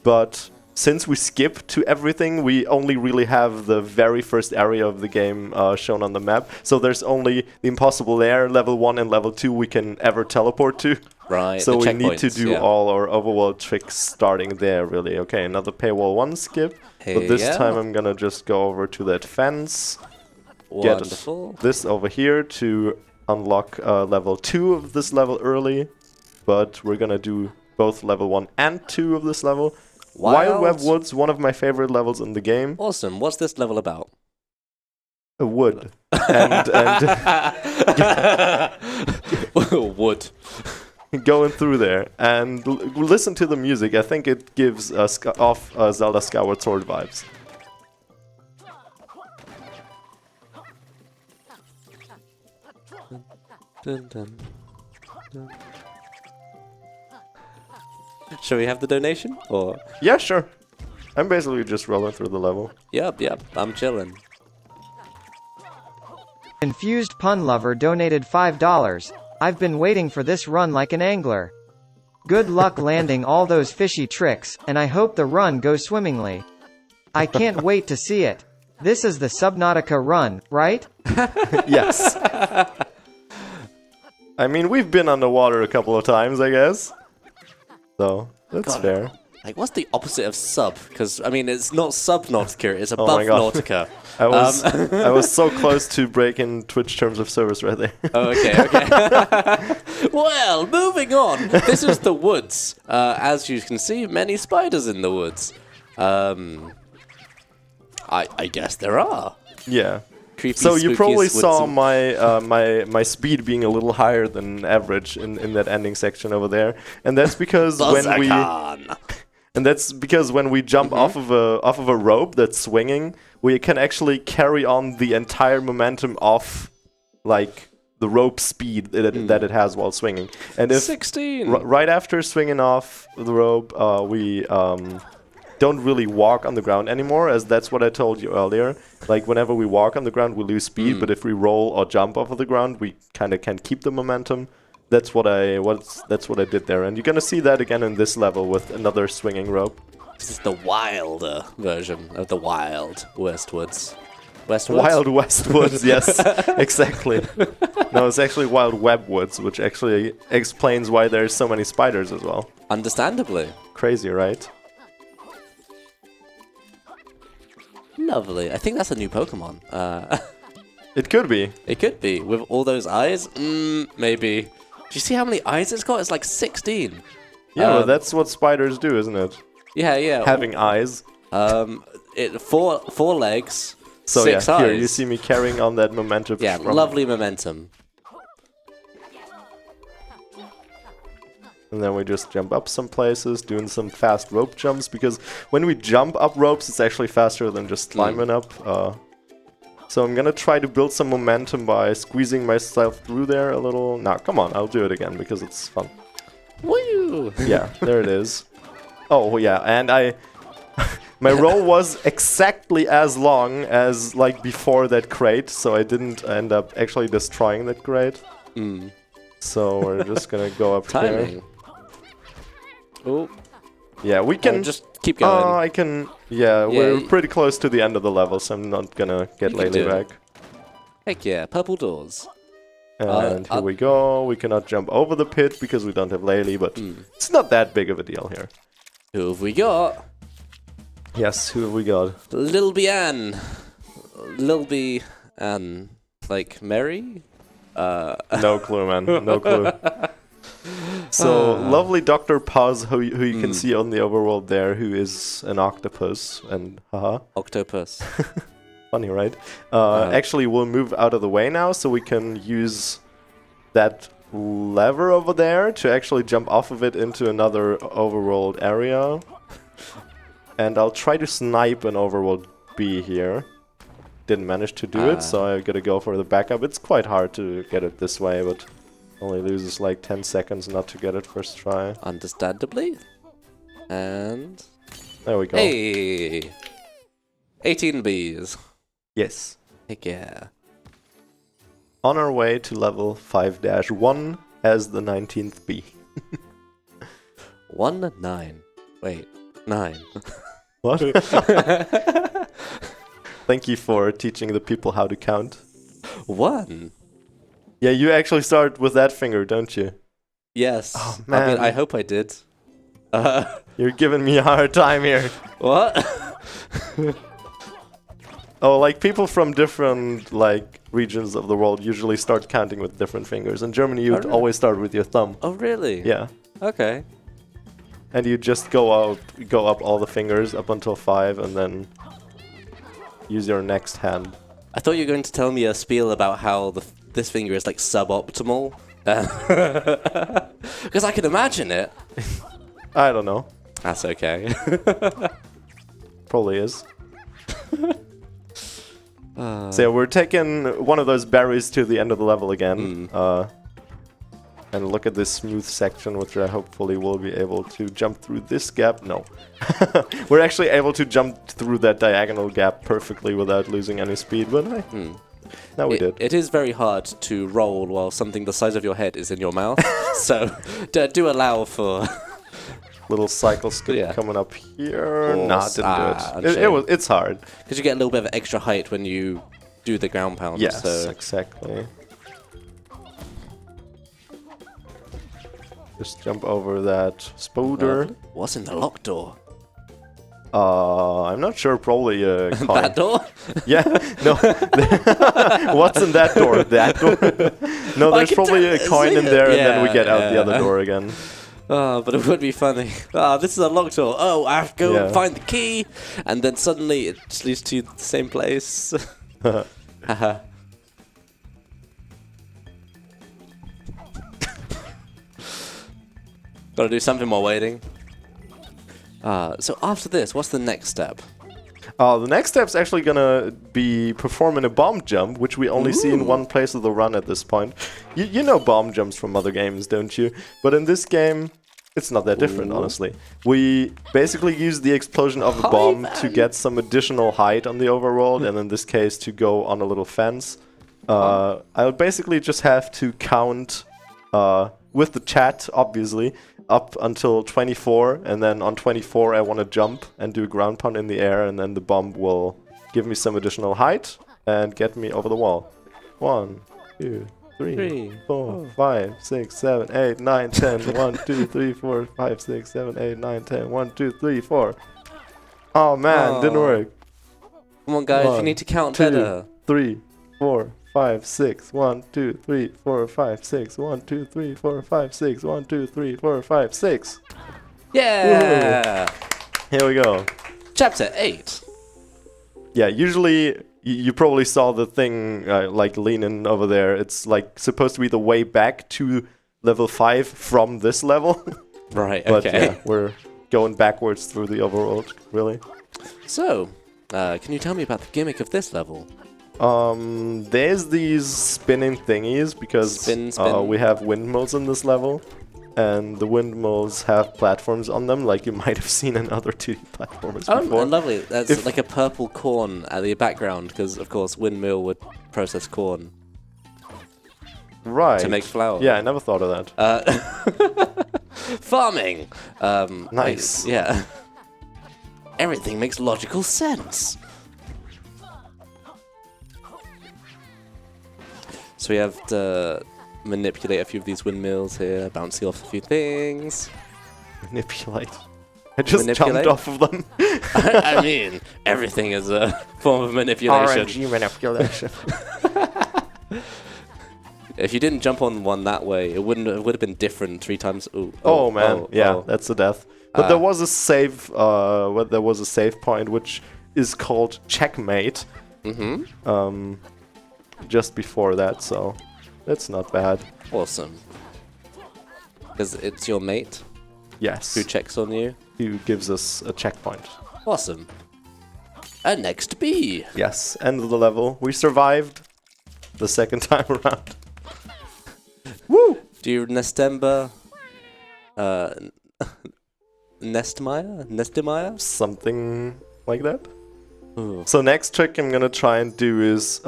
Speaker 1: But since we skip to everything, we only really have the very first area of the game shown on the map. So there's only the Impossible Lair, level 1 and level 2 we can ever teleport to.
Speaker 2: Right,
Speaker 1: so we need to do all our overworld tricks starting there, really. Okay, another paywall 1 skip. But this time I'm gonna just go over to that fence.
Speaker 2: Wonderful.
Speaker 1: Get this over here to unlock level 2 of this level early. But we're gonna do both level 1 and 2 of this level. Wild Web Woods, one of my favorite levels in the game.
Speaker 2: Awesome. What's this level about?
Speaker 1: A wood. and
Speaker 2: wood.
Speaker 1: Going through there and listen to the music. I think it gives off Zelda Skyward Sword vibes.
Speaker 2: Dun, dun, dun. Shall we have the donation? Or
Speaker 1: yeah, sure. I'm basically just rolling through the level.
Speaker 2: Yep, I'm chilling.
Speaker 3: Confused Pun Lover donated $5. I've been waiting for this run like an angler. Good luck landing all those fishy tricks, and I hope the run goes swimmingly. I can't wait to see it. This is the Subnautica run, right?
Speaker 1: Yes. I mean, we've been underwater a couple of times, I guess. So, that's fair.
Speaker 2: Like, what's the opposite of sub? Because, I mean, it's not Subnautica, it's above Nautica.
Speaker 1: I was so close to breaking Twitch terms of service right there.
Speaker 2: Oh, okay. Well, moving on. This is the woods. As you can see, many spiders in the woods. I guess there are.
Speaker 1: Yeah.
Speaker 2: Creepy,
Speaker 1: so you probably
Speaker 2: spooky
Speaker 1: saw my speed being a little higher than average in that ending section over there, and that's because when we jump off of a rope that's swinging, we can actually carry on the entire momentum of like the rope speed that it has while swinging. And if
Speaker 2: 16
Speaker 1: right after swinging off the rope, we don't really walk on the ground anymore, as that's what I told you earlier. Like, whenever we walk on the ground, we lose speed, but if we roll or jump off of the ground, we kind of can keep the momentum. That's what I did there, and you're gonna see that again in this level with another swinging rope.
Speaker 2: This is the wilder version of the Wild West Woods. Westwoods?
Speaker 1: Wild West Woods, yes, exactly. No, it's actually Wild Web Woods, which actually explains why there's so many spiders as well.
Speaker 2: Understandably.
Speaker 1: Crazy, right?
Speaker 2: Lovely. I think that's a new Pokemon.
Speaker 1: It could be.
Speaker 2: It could be. With all those eyes? Maybe. Do you see how many eyes it's got? It's like 16.
Speaker 1: Yeah, well, that's what spiders do, isn't it?
Speaker 2: Yeah, yeah.
Speaker 1: Having eyes.
Speaker 2: Four legs,
Speaker 1: So
Speaker 2: 6
Speaker 1: yeah,
Speaker 2: eyes.
Speaker 1: here you see me carrying on that momentum.
Speaker 2: Yeah,
Speaker 1: from-
Speaker 2: lovely momentum.
Speaker 1: And then we just jump up some places, doing some fast rope jumps, because when we jump up ropes, it's actually faster than just climbing up. So I'm gonna try to build some momentum by squeezing myself through there a little. Nah, come on, I'll do it again because it's fun.
Speaker 2: Woo!
Speaker 1: Yeah, there it is. Oh yeah, and my roll was exactly as long as like before that crate, so I didn't end up actually destroying that crate. So we're just gonna go up here.
Speaker 2: Timing. Oh,
Speaker 1: Yeah, we can
Speaker 2: just keep going.
Speaker 1: I can. Yeah, we're pretty close to the end of the level, so I'm not gonna get
Speaker 2: You can
Speaker 1: Laylee
Speaker 2: do it.
Speaker 1: back.
Speaker 2: Heck yeah, purple doors.
Speaker 1: And here we go. We cannot jump over the pit because we don't have Laylee, but it's not that big of a deal here.
Speaker 2: Who have we got?
Speaker 1: Yes, who have we got?
Speaker 2: Lil Bian. Lil Bian. Like Mary?
Speaker 1: No clue, man. No clue. So, lovely Dr. Puz, who you can see on the overworld there, who is an octopus, and haha.
Speaker 2: Octopus.
Speaker 1: Funny, right? Actually, we'll move out of the way now, so we can use that lever over there to actually jump off of it into another overworld area. And I'll try to snipe an overworld bee here. Didn't manage to do it, so I gotta go for the backup. It's quite hard to get it this way, but only loses like 10 seconds not to get it first try.
Speaker 2: Understandably. And...
Speaker 1: There we go.
Speaker 2: Hey! 18 bees.
Speaker 1: Yes.
Speaker 2: Heck yeah.
Speaker 1: On our way to level 5-1 as the 19th bee.
Speaker 2: 9. Wait, 9.
Speaker 1: What? Thank you for teaching the people how to count.
Speaker 2: 1.
Speaker 1: Yeah, you actually start with that finger, don't you?
Speaker 2: Yes.
Speaker 1: Oh,
Speaker 2: I mean,
Speaker 1: man.
Speaker 2: I hope I did.
Speaker 1: You're giving me a hard time here.
Speaker 2: What?
Speaker 1: Oh, like people from different like regions of the world usually start counting with different fingers. In Germany, you would
Speaker 2: really?
Speaker 1: always start with your thumb.
Speaker 2: Oh, really?
Speaker 1: Yeah,
Speaker 2: Okay.
Speaker 1: and you just go up all the fingers up until 5, and then use your next hand.
Speaker 2: I thought you were going to tell me a spiel about how this finger is like suboptimal. Because I can imagine it.
Speaker 1: I don't know.
Speaker 2: That's okay.
Speaker 1: Probably is. So yeah, we're taking one of those berries to the end of the level again. And look at this smooth section, which I hopefully will be able to jump through this gap. No. We're actually able to jump through that diagonal gap perfectly without losing any speed, but now we did.
Speaker 2: It is very hard to roll while something the size of your head is in your mouth. So do allow for...
Speaker 1: Little cycle skip
Speaker 2: Yeah.
Speaker 1: coming up here.
Speaker 2: Oh,
Speaker 1: Nah, didn't do it.
Speaker 2: shame.
Speaker 1: It's hard.
Speaker 2: Because you get a little bit of extra height when you do the ground pound.
Speaker 1: Yes,
Speaker 2: So.
Speaker 1: exactly. Just jump over that spooder.
Speaker 2: What's in the locked door?
Speaker 1: I'm not sure. Probably a coin.
Speaker 2: That door?
Speaker 1: Yeah. No. What's in that door? That door? No, there's probably a coin in there, and then we get out the other door again.
Speaker 2: Oh, but it would be funny. This is a locked door. Oh, I have to go
Speaker 1: Yeah.
Speaker 2: find the key. And then suddenly it just leads to the same place. Haha. Gotta do something while waiting. So after this, what's the next step?
Speaker 1: The next step's actually gonna be performing a bomb jump, which we only see in one place of the run at this point. You know bomb jumps from other games, don't you? But in this game, it's not that different, honestly. We basically use the explosion of the bomb to get some additional height on the overworld, and in this case, to go on a little fence. I'll basically just have to count, with the chat, obviously, up until 24, and then on 24 I want to jump and do a ground pound in the air, and then the bomb will give me some additional height. and get me over the wall. 1, 2, 3, 4, 5, 6, 7, 8, 9, 10. 1, 2, 3, 4, 5, 6, 7, 8, 9, 10. 1, 2, 3, 4. Oh man, didn't work.
Speaker 2: Come on, guys, you
Speaker 1: 1,
Speaker 2: need to count
Speaker 1: 2,
Speaker 2: better.
Speaker 1: 3, 4, 5, 6. 1, 2, 3, 4, 5, 6. 1, 2, 3, 4, 5, 6. 1, 2, 3, 4, 5, 6.
Speaker 2: Yeah!
Speaker 1: Here we go.
Speaker 2: Chapter 8.
Speaker 1: Yeah, usually you probably saw the thing like leaning over there. It's like supposed to be the way back to level 5 from this level.
Speaker 2: Right,
Speaker 1: But
Speaker 2: okay.
Speaker 1: yeah, we're going backwards through the overworld, really.
Speaker 2: So, can you tell me about the gimmick of this level?
Speaker 1: There's these spinning thingies because
Speaker 2: Spin.
Speaker 1: we have windmills in this level. And the windmills have platforms on them, like you might have seen in other 2D platformers before.
Speaker 2: Oh, lovely. That's like a purple corn at the background, because, of course, windmill would process corn.
Speaker 1: Right.
Speaker 2: To make flour.
Speaker 1: Yeah, I never thought of that.
Speaker 2: Farming!
Speaker 1: Nice.
Speaker 2: Yeah. Everything makes logical sense. So we have to manipulate a few of these windmills here, bouncing off a few things.
Speaker 1: Manipulate. I just
Speaker 2: Manipulate?
Speaker 1: jumped off of them.
Speaker 2: I mean, everything is a form of manipulation.
Speaker 1: RNG manipulation.
Speaker 2: If you didn't jump on one that way, it would have been different 3 times. Ooh,
Speaker 1: Oh man, yeah, that's a death. But there was a save. There was a save point which is called checkmate.
Speaker 2: Mm-hmm.
Speaker 1: Just before that, so that's not bad.
Speaker 2: Awesome. Because it's your mate
Speaker 1: Yes.
Speaker 2: who checks on you.
Speaker 1: Who gives us a checkpoint?
Speaker 2: Awesome. And next B.
Speaker 1: Yes. End of the level. We survived the second time around. Woo!
Speaker 2: Do you Nestember? Nestmeyer?
Speaker 1: Something like that.
Speaker 2: Ooh.
Speaker 1: So next trick I'm gonna try and do is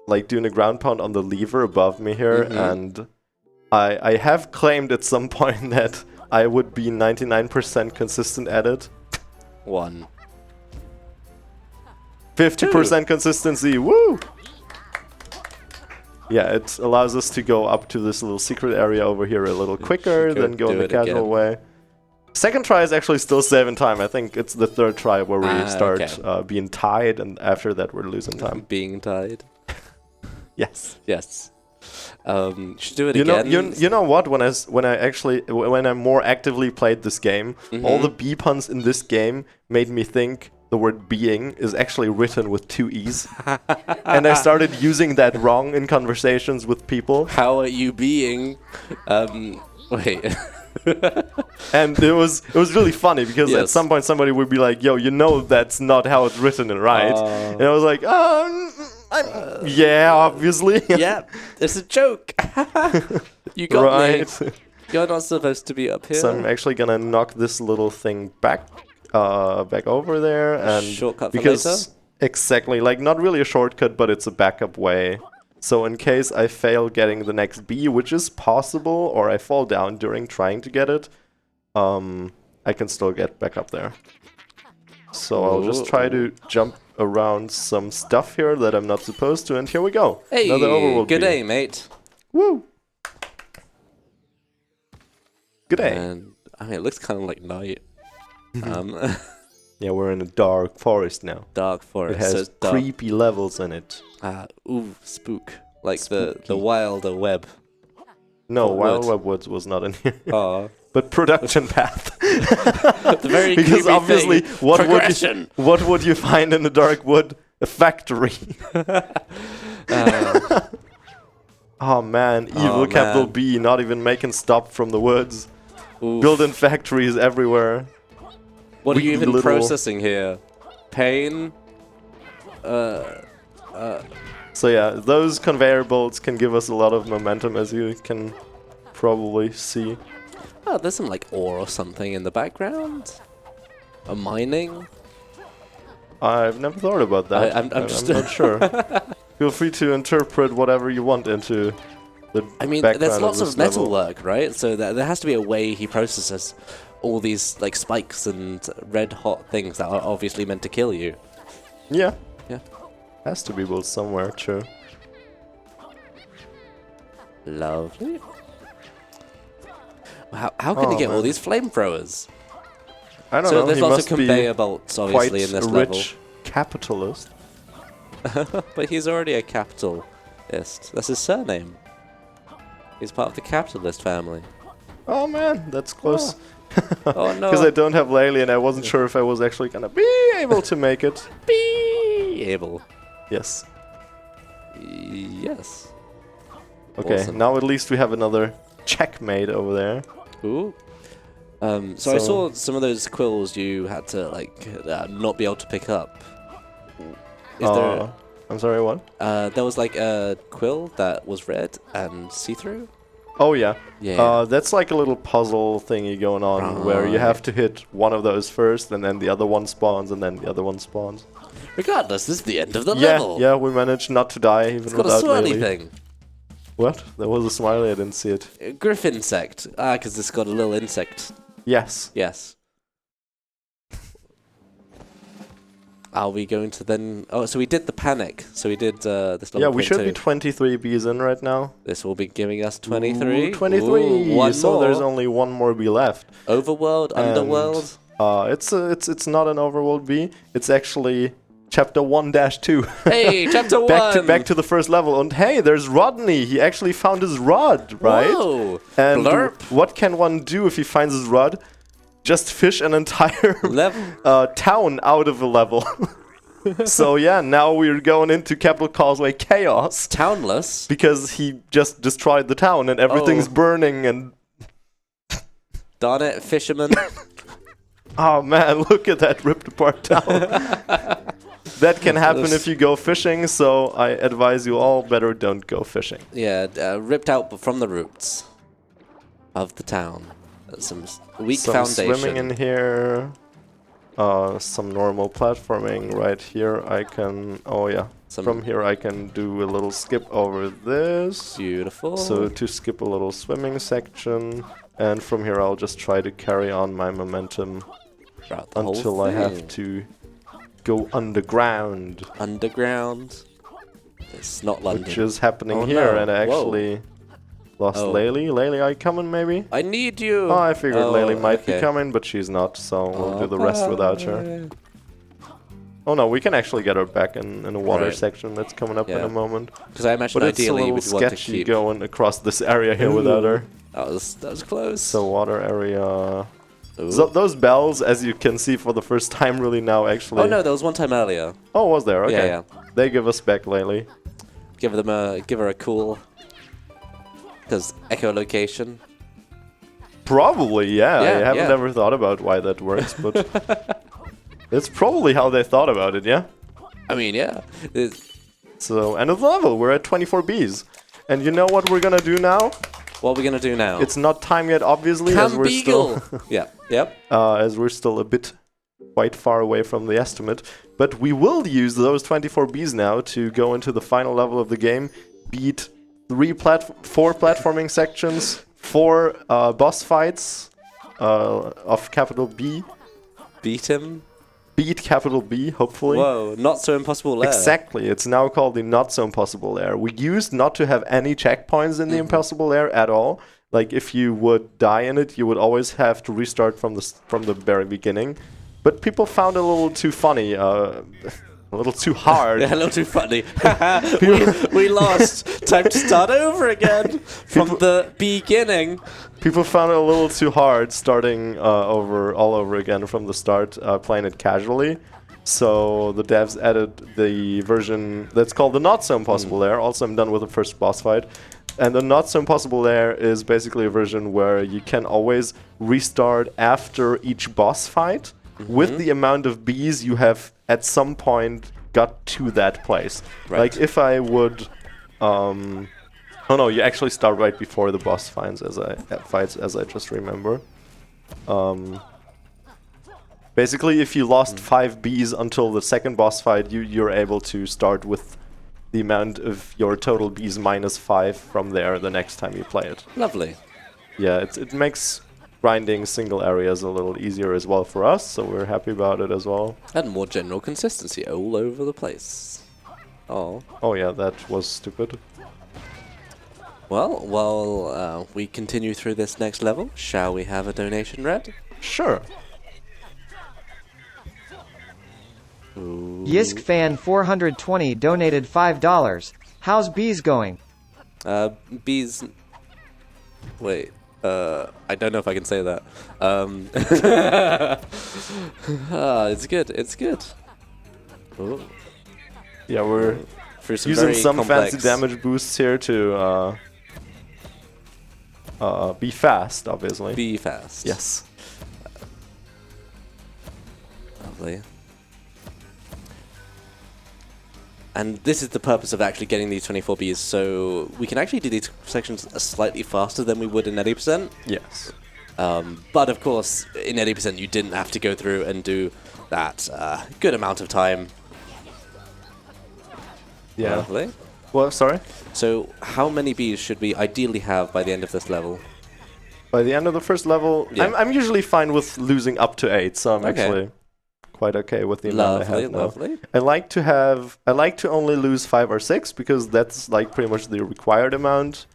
Speaker 1: like doing a ground pound on the lever above me here, and I have claimed at some point that I would be 99% consistent at it.
Speaker 2: 1.
Speaker 1: 50% consistency, woo! Yeah, it allows us to go up to this little secret area over here a little quicker than go in the casual way. Second try is actually still saving time. I think it's the third try where we start being tied, and after that we're losing time.
Speaker 2: Being tied.
Speaker 1: Yes.
Speaker 2: Yes. Should do it again.
Speaker 1: You know what? When I more actively played this game, all the B puns in this game made me think the word being is actually written with 2 E's. And I started using that wrong in conversations with people.
Speaker 2: How are you being? Wait.
Speaker 1: And it was really funny because at some point somebody would be like, "Yo, you know that's not how it's written, right?" And I was like, yeah, obviously."
Speaker 2: Yeah, it's a joke. You got
Speaker 1: right.
Speaker 2: me. You're not supposed to be up here.
Speaker 1: So I'm actually gonna knock this little thing back over there, and
Speaker 2: shortcut for
Speaker 1: because
Speaker 2: later?
Speaker 1: exactly, like not really a shortcut, but it's a backup way. So in case I fail getting the next B, which is possible, or I fall down during trying to get it, I can still get back up there. So I'll just try to jump around some stuff here that I'm not supposed to, and here we go.
Speaker 2: Hey,
Speaker 1: another overworld
Speaker 2: good
Speaker 1: B.
Speaker 2: day, mate.
Speaker 1: Woo! Good day.
Speaker 2: And I mean, it looks kind of like night.
Speaker 1: Yeah, we're in a dark forest now.
Speaker 2: Dark forest.
Speaker 1: It has
Speaker 2: so it's dark.
Speaker 1: creepy levels in it.
Speaker 2: Ooh, spook. Like
Speaker 1: Spooky.
Speaker 2: the wilder web.
Speaker 1: No,
Speaker 2: Or
Speaker 1: Wild
Speaker 2: wood.
Speaker 1: Web Woods was not in here.
Speaker 2: Oh.
Speaker 1: But production path.
Speaker 2: The very
Speaker 1: because
Speaker 2: creepy
Speaker 1: obviously,
Speaker 2: thing.
Speaker 1: what would you find in the dark wood? A factory. Oh man, evil capital
Speaker 2: man.
Speaker 1: B, not even making stop from the woods.
Speaker 2: Oof.
Speaker 1: Building factories everywhere.
Speaker 2: What are you
Speaker 1: Wicked
Speaker 2: even
Speaker 1: little-
Speaker 2: processing here? Pain?
Speaker 1: So yeah, those conveyor belts can give us a lot of momentum, as you can probably see.
Speaker 2: Oh, there's some like ore or something in the background. A mining?
Speaker 1: I've never thought about that.
Speaker 2: I'm just
Speaker 1: not sure. Feel free to interpret whatever you want into the
Speaker 2: I mean,
Speaker 1: background
Speaker 2: there's lots
Speaker 1: this
Speaker 2: of metal
Speaker 1: level.
Speaker 2: work, right? So there has to be a way he processes all these like spikes and red hot things that are obviously meant to kill you.
Speaker 1: Yeah.
Speaker 2: Yeah.
Speaker 1: Has to be built somewhere, true.
Speaker 2: Lovely. How can you get all these flamethrowers?
Speaker 1: I don't
Speaker 2: So
Speaker 1: know.
Speaker 2: there's
Speaker 1: He
Speaker 2: lots
Speaker 1: must
Speaker 2: of conveyor
Speaker 1: be
Speaker 2: belts,
Speaker 1: quite
Speaker 2: obviously, in this
Speaker 1: a
Speaker 2: level.
Speaker 1: rich capitalist.
Speaker 2: But he's already a capitalist. That's his surname. He's part of the capitalist family.
Speaker 1: Oh man, that's close.
Speaker 2: Oh no.
Speaker 1: Because I don't have Laylee and I wasn't sure if I was actually gonna be able to make it.
Speaker 2: Be able.
Speaker 1: Yes.
Speaker 2: Yes.
Speaker 1: Okay,
Speaker 2: Awesome.
Speaker 1: now at least we have another checkmate over there.
Speaker 2: Ooh. So I saw some of those quills you had to like not be able to pick up. Is there?
Speaker 1: I'm sorry, what?
Speaker 2: There was like a quill that was red and see-through.
Speaker 1: Oh yeah.
Speaker 2: Yeah.
Speaker 1: That's like a little puzzle thingy going on where you have to hit one of those first and then the other one spawns and then the other one spawns.
Speaker 2: Regardless, this is the end of the level.
Speaker 1: Yeah, we managed not to die even
Speaker 2: It's got a
Speaker 1: without
Speaker 2: swirly
Speaker 1: Laylee.
Speaker 2: thing.
Speaker 1: What? There was a smiley, I didn't see it.
Speaker 2: A griff insect. Ah, because it's got a little insect.
Speaker 1: Yes.
Speaker 2: Yes. Are we going to then... Oh, so we did the panic. So we did this level.
Speaker 1: Yeah, we should be
Speaker 2: 0.2.
Speaker 1: 23 bees in right now.
Speaker 2: This will be giving us 23.
Speaker 1: Ooh, 23!
Speaker 2: Ooh, one
Speaker 1: so
Speaker 2: more.
Speaker 1: there's only one more bee left.
Speaker 2: Overworld,
Speaker 1: And,
Speaker 2: Underworld.
Speaker 1: It's not an overworld bee. It's actually chapter 1-2.
Speaker 2: Hey, chapter 1!
Speaker 1: Back to the first level. And hey, there's Rodney. He actually found his rod, right?
Speaker 2: Whoa!
Speaker 1: And
Speaker 2: Blurp.
Speaker 1: what can one do if he finds his rod? Just fish an entire
Speaker 2: Level.
Speaker 1: town out of a level. So yeah, now we're going into Capital Causeway Chaos.
Speaker 2: Townless.
Speaker 1: Because he just destroyed the town and everything's burning and...
Speaker 2: Darn it, fisherman.
Speaker 1: Oh man, look at that ripped apart town. That can happen if you go fishing, so I advise you all better don't go fishing.
Speaker 2: Yeah, ripped out from the roots of the town. Some weak foundation.
Speaker 1: Swimming in here. Some normal platforming right here. I can... Oh yeah. From here I can do a little skip over this.
Speaker 2: Beautiful.
Speaker 1: So to skip a little swimming section. And from here I'll just try to carry on my momentum until I have to go underground.
Speaker 2: Underground? It's not London.
Speaker 1: Which is happening here,
Speaker 2: no.
Speaker 1: and I actually lost Laylee. Laylee, are you coming maybe?
Speaker 2: I need you!
Speaker 1: Oh, I figured Laylee might be coming, but she's not, so we'll do the rest without her. Oh no, we can actually get her back in a water section that's coming up in a moment.
Speaker 2: Because I imagine
Speaker 1: but it's a
Speaker 2: ideally
Speaker 1: little
Speaker 2: we'd want to
Speaker 1: sketchy
Speaker 2: keep...
Speaker 1: going across this area here without her.
Speaker 2: That was close.
Speaker 1: So water area... So those bells, as you can see for the first time really now actually...
Speaker 2: Oh no, there was one time earlier.
Speaker 1: Oh, was there? Okay.
Speaker 2: Yeah.
Speaker 1: They give us back Laylee.
Speaker 2: Give her a cool... Because echolocation.
Speaker 1: Probably, yeah. I haven't
Speaker 2: yeah.
Speaker 1: ever thought about why that works, but... It's probably how they thought about it, yeah?
Speaker 2: I mean, yeah.
Speaker 1: So, end of the level. We're at 24 bees. And you know what we're gonna do now?
Speaker 2: What are we gonna do now?
Speaker 1: It's not time yet, obviously, as we're still...
Speaker 2: Yep.
Speaker 1: As we're still a bit quite far away from the estimate. But we will use those 24 bees now to go into the final level of the game, beat 4 platforming sections, 4 boss fights of capital B.
Speaker 2: Beat him?
Speaker 1: Beat capital B, hopefully.
Speaker 2: Whoa, not so impossible Lair.
Speaker 1: Exactly, it's now called the Not So Impossible Lair. We used not to have any checkpoints in the Impossible Lair at all. Like, if you would die in it, you would always have to restart from the very beginning. But people found it a little too funny, a little too hard.
Speaker 2: Yeah, a little too funny. we lost. Time to start over again from the beginning.
Speaker 1: People found it a little too hard starting all over again from the start, playing it casually. So the devs added the version that's called the Not So Impossible Lair. Also, I'm done with the first boss fight. And the Not So Impossible Lair is basically a version where you can always restart after each boss fight with the amount of bees you have at some point got to that place.
Speaker 2: Right.
Speaker 1: Like if I would... Oh no, you actually start right before the boss fights, as I just remember. Basically, if you lost 5 bees until the second boss fight, you're able to start with the amount of your total bees minus 5 from there the next time you play it.
Speaker 2: Lovely.
Speaker 1: Yeah, it makes grinding single areas a little easier as well for us, so we're happy about it as well.
Speaker 2: And more general consistency all over the place. Oh.
Speaker 1: Oh yeah, that was stupid.
Speaker 2: Well, while we continue through this next level, shall we have a donation read?
Speaker 1: Sure.
Speaker 2: Ooh.
Speaker 3: Yisk fan 420 donated $5. How's bees going?
Speaker 2: Bees. Wait. I don't know if I can say that. It's good. It's good. Ooh.
Speaker 1: Yeah, we're
Speaker 2: Through some
Speaker 1: using
Speaker 2: very
Speaker 1: some
Speaker 2: complex
Speaker 1: fancy damage boosts here to be fast, obviously.
Speaker 2: Be fast.
Speaker 1: Yes.
Speaker 2: Lovely. And this is the purpose of actually getting these 24 Bs, so we can actually do these sections slightly faster than we would in 80%.
Speaker 1: Yes.
Speaker 2: But of course, in 80% you didn't have to go through and do that good amount of time.
Speaker 1: Yeah.
Speaker 2: Lovely.
Speaker 1: Well, sorry?
Speaker 2: So how many Bs should we ideally have by the end of this level?
Speaker 1: By the end of the first level,
Speaker 2: Yeah.
Speaker 1: I'm usually fine with losing up to 8, so I'm
Speaker 2: Okay.
Speaker 1: actually quite okay with the amount I
Speaker 2: Lovely,
Speaker 1: have now.
Speaker 2: lovely.
Speaker 1: I like to only lose 5 or 6 because that's like pretty much the required amount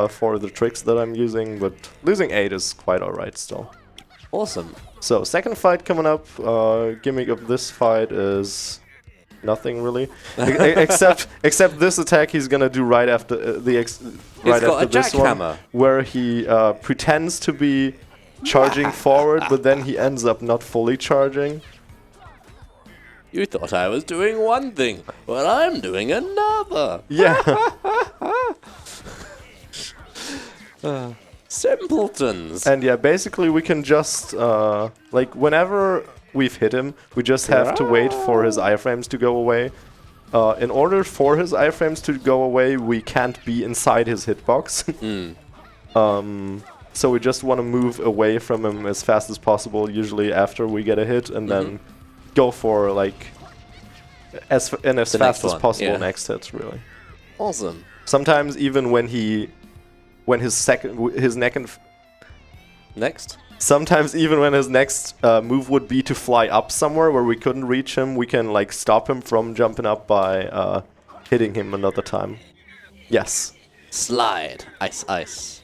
Speaker 1: for the tricks that I'm using, but losing 8 is quite alright still.
Speaker 2: Awesome.
Speaker 1: So second fight coming up, gimmick of this fight is nothing really, except this attack he's gonna do right after
Speaker 2: He's got a
Speaker 1: this one,
Speaker 2: jackhammer.
Speaker 1: where he pretends to be charging forward, but then he ends up not fully charging.
Speaker 2: You thought I was doing one thing. Well, I'm doing another.
Speaker 1: Yeah.
Speaker 2: Simpletons.
Speaker 1: And yeah, basically we can just, like, whenever we've hit him, we just have to wait for his iframes to go away. In order for his iframes to go away, we can't be inside his hitbox. So we just want to move away from him as fast as possible, usually after we get a hit, and then go for, like, as fast as possible next hit, really.
Speaker 2: Awesome.
Speaker 1: Sometimes even when Sometimes even when his next move would be to fly up somewhere where we couldn't reach him, we can like stop him from jumping up by hitting him another time. Yes.
Speaker 2: Slide. Ice, ice.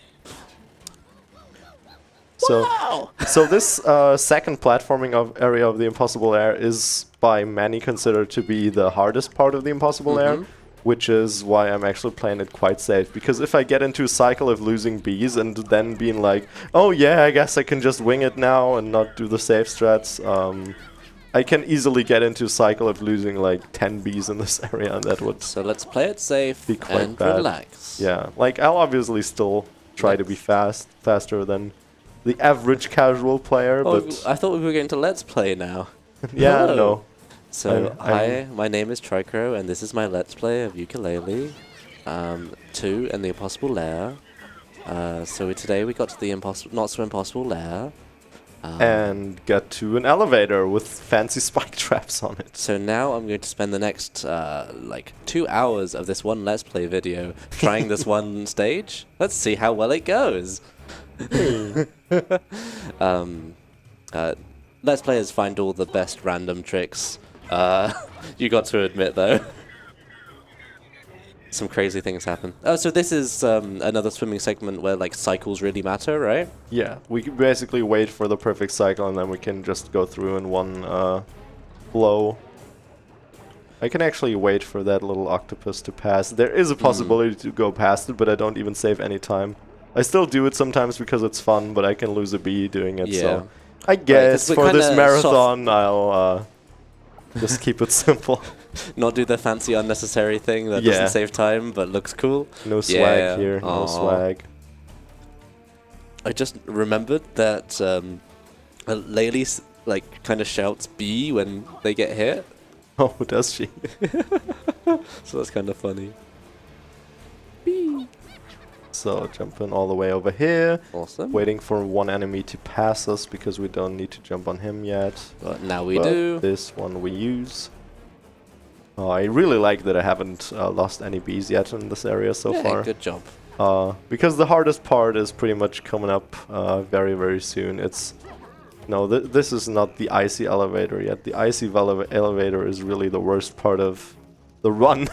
Speaker 1: So,
Speaker 2: Wow!
Speaker 1: so this second platforming area of the Impossible Lair is by many considered to be the hardest part of the Impossible Lair, which is why I'm actually playing it quite safe. Because if I get into a cycle of losing bees and then being like, oh yeah, I guess I can just wing it now and not do the safe strats, I can easily get into a cycle of losing like 10 bees in this area, and that would
Speaker 2: So let's play it safe
Speaker 1: be quite
Speaker 2: and
Speaker 1: bad.
Speaker 2: relax.
Speaker 1: Yeah, like I'll obviously still try to be faster than the average casual player,
Speaker 2: Oh,
Speaker 1: but
Speaker 2: I thought we were going to Let's Play now.
Speaker 1: yeah,
Speaker 2: Hello.
Speaker 1: no.
Speaker 2: So, hi, my name is Tricro, and this is my Let's Play of Yooka-Laylee 2 and the Impossible Lair. So today we got to the not so impossible lair.
Speaker 1: And get to an elevator with fancy spike traps on it.
Speaker 2: So now I'm going to spend the next like 2 hours of this one Let's Play video trying this one stage. Let's see how well it goes. Let's Players find all the best random tricks. You got to admit though. Some crazy things happen. Oh, so this is another swimming segment where like cycles really matter, right?
Speaker 1: Yeah, we can basically wait for the perfect cycle and then we can just go through in one blow. I can actually wait for that little octopus to pass. There is a possibility to go past it, but I don't even save any time. I still do it sometimes because it's fun, but I can lose a bee doing it, so... I guess for this marathon I'll just keep it simple.
Speaker 2: Not do the fancy unnecessary thing that doesn't save time but looks cool.
Speaker 1: No swag here, no swag.
Speaker 2: I just remembered that Laylee like kind of shouts B when they get hit.
Speaker 1: Oh, does she?
Speaker 2: So that's kind of funny.
Speaker 1: So jumping all the way over here.
Speaker 2: Awesome.
Speaker 1: Waiting for one enemy to pass us because we don't need to jump on him yet.
Speaker 2: But now we do.
Speaker 1: This one we use. Oh, I really like that I haven't lost any bees yet in this area so far.
Speaker 2: Good job.
Speaker 1: Because the hardest part is pretty much coming up very, very soon. It's this is not the icy elevator yet. The icy elevator is really the worst part of the run.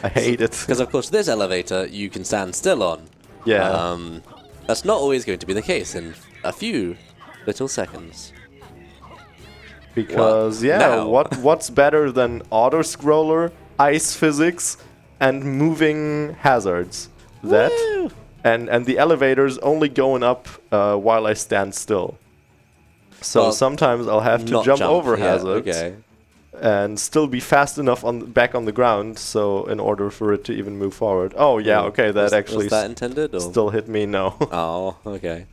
Speaker 1: I hate it.
Speaker 2: Because, of course, this elevator you can stand still on.
Speaker 1: Yeah.
Speaker 2: That's not always going to be the case in a few little seconds.
Speaker 1: Because, what's better than auto-scroller, ice physics, and moving hazards? That,
Speaker 2: Woo!
Speaker 1: and the elevator's only going up while I stand still. So
Speaker 2: Well,
Speaker 1: sometimes I'll have to jump over hazards.
Speaker 2: Okay.
Speaker 1: And still be fast enough back on the ground, so in order for it to even move forward. Oh yeah, okay, that actually
Speaker 2: was that intended, or?
Speaker 1: still hit me. No.
Speaker 2: Oh, okay.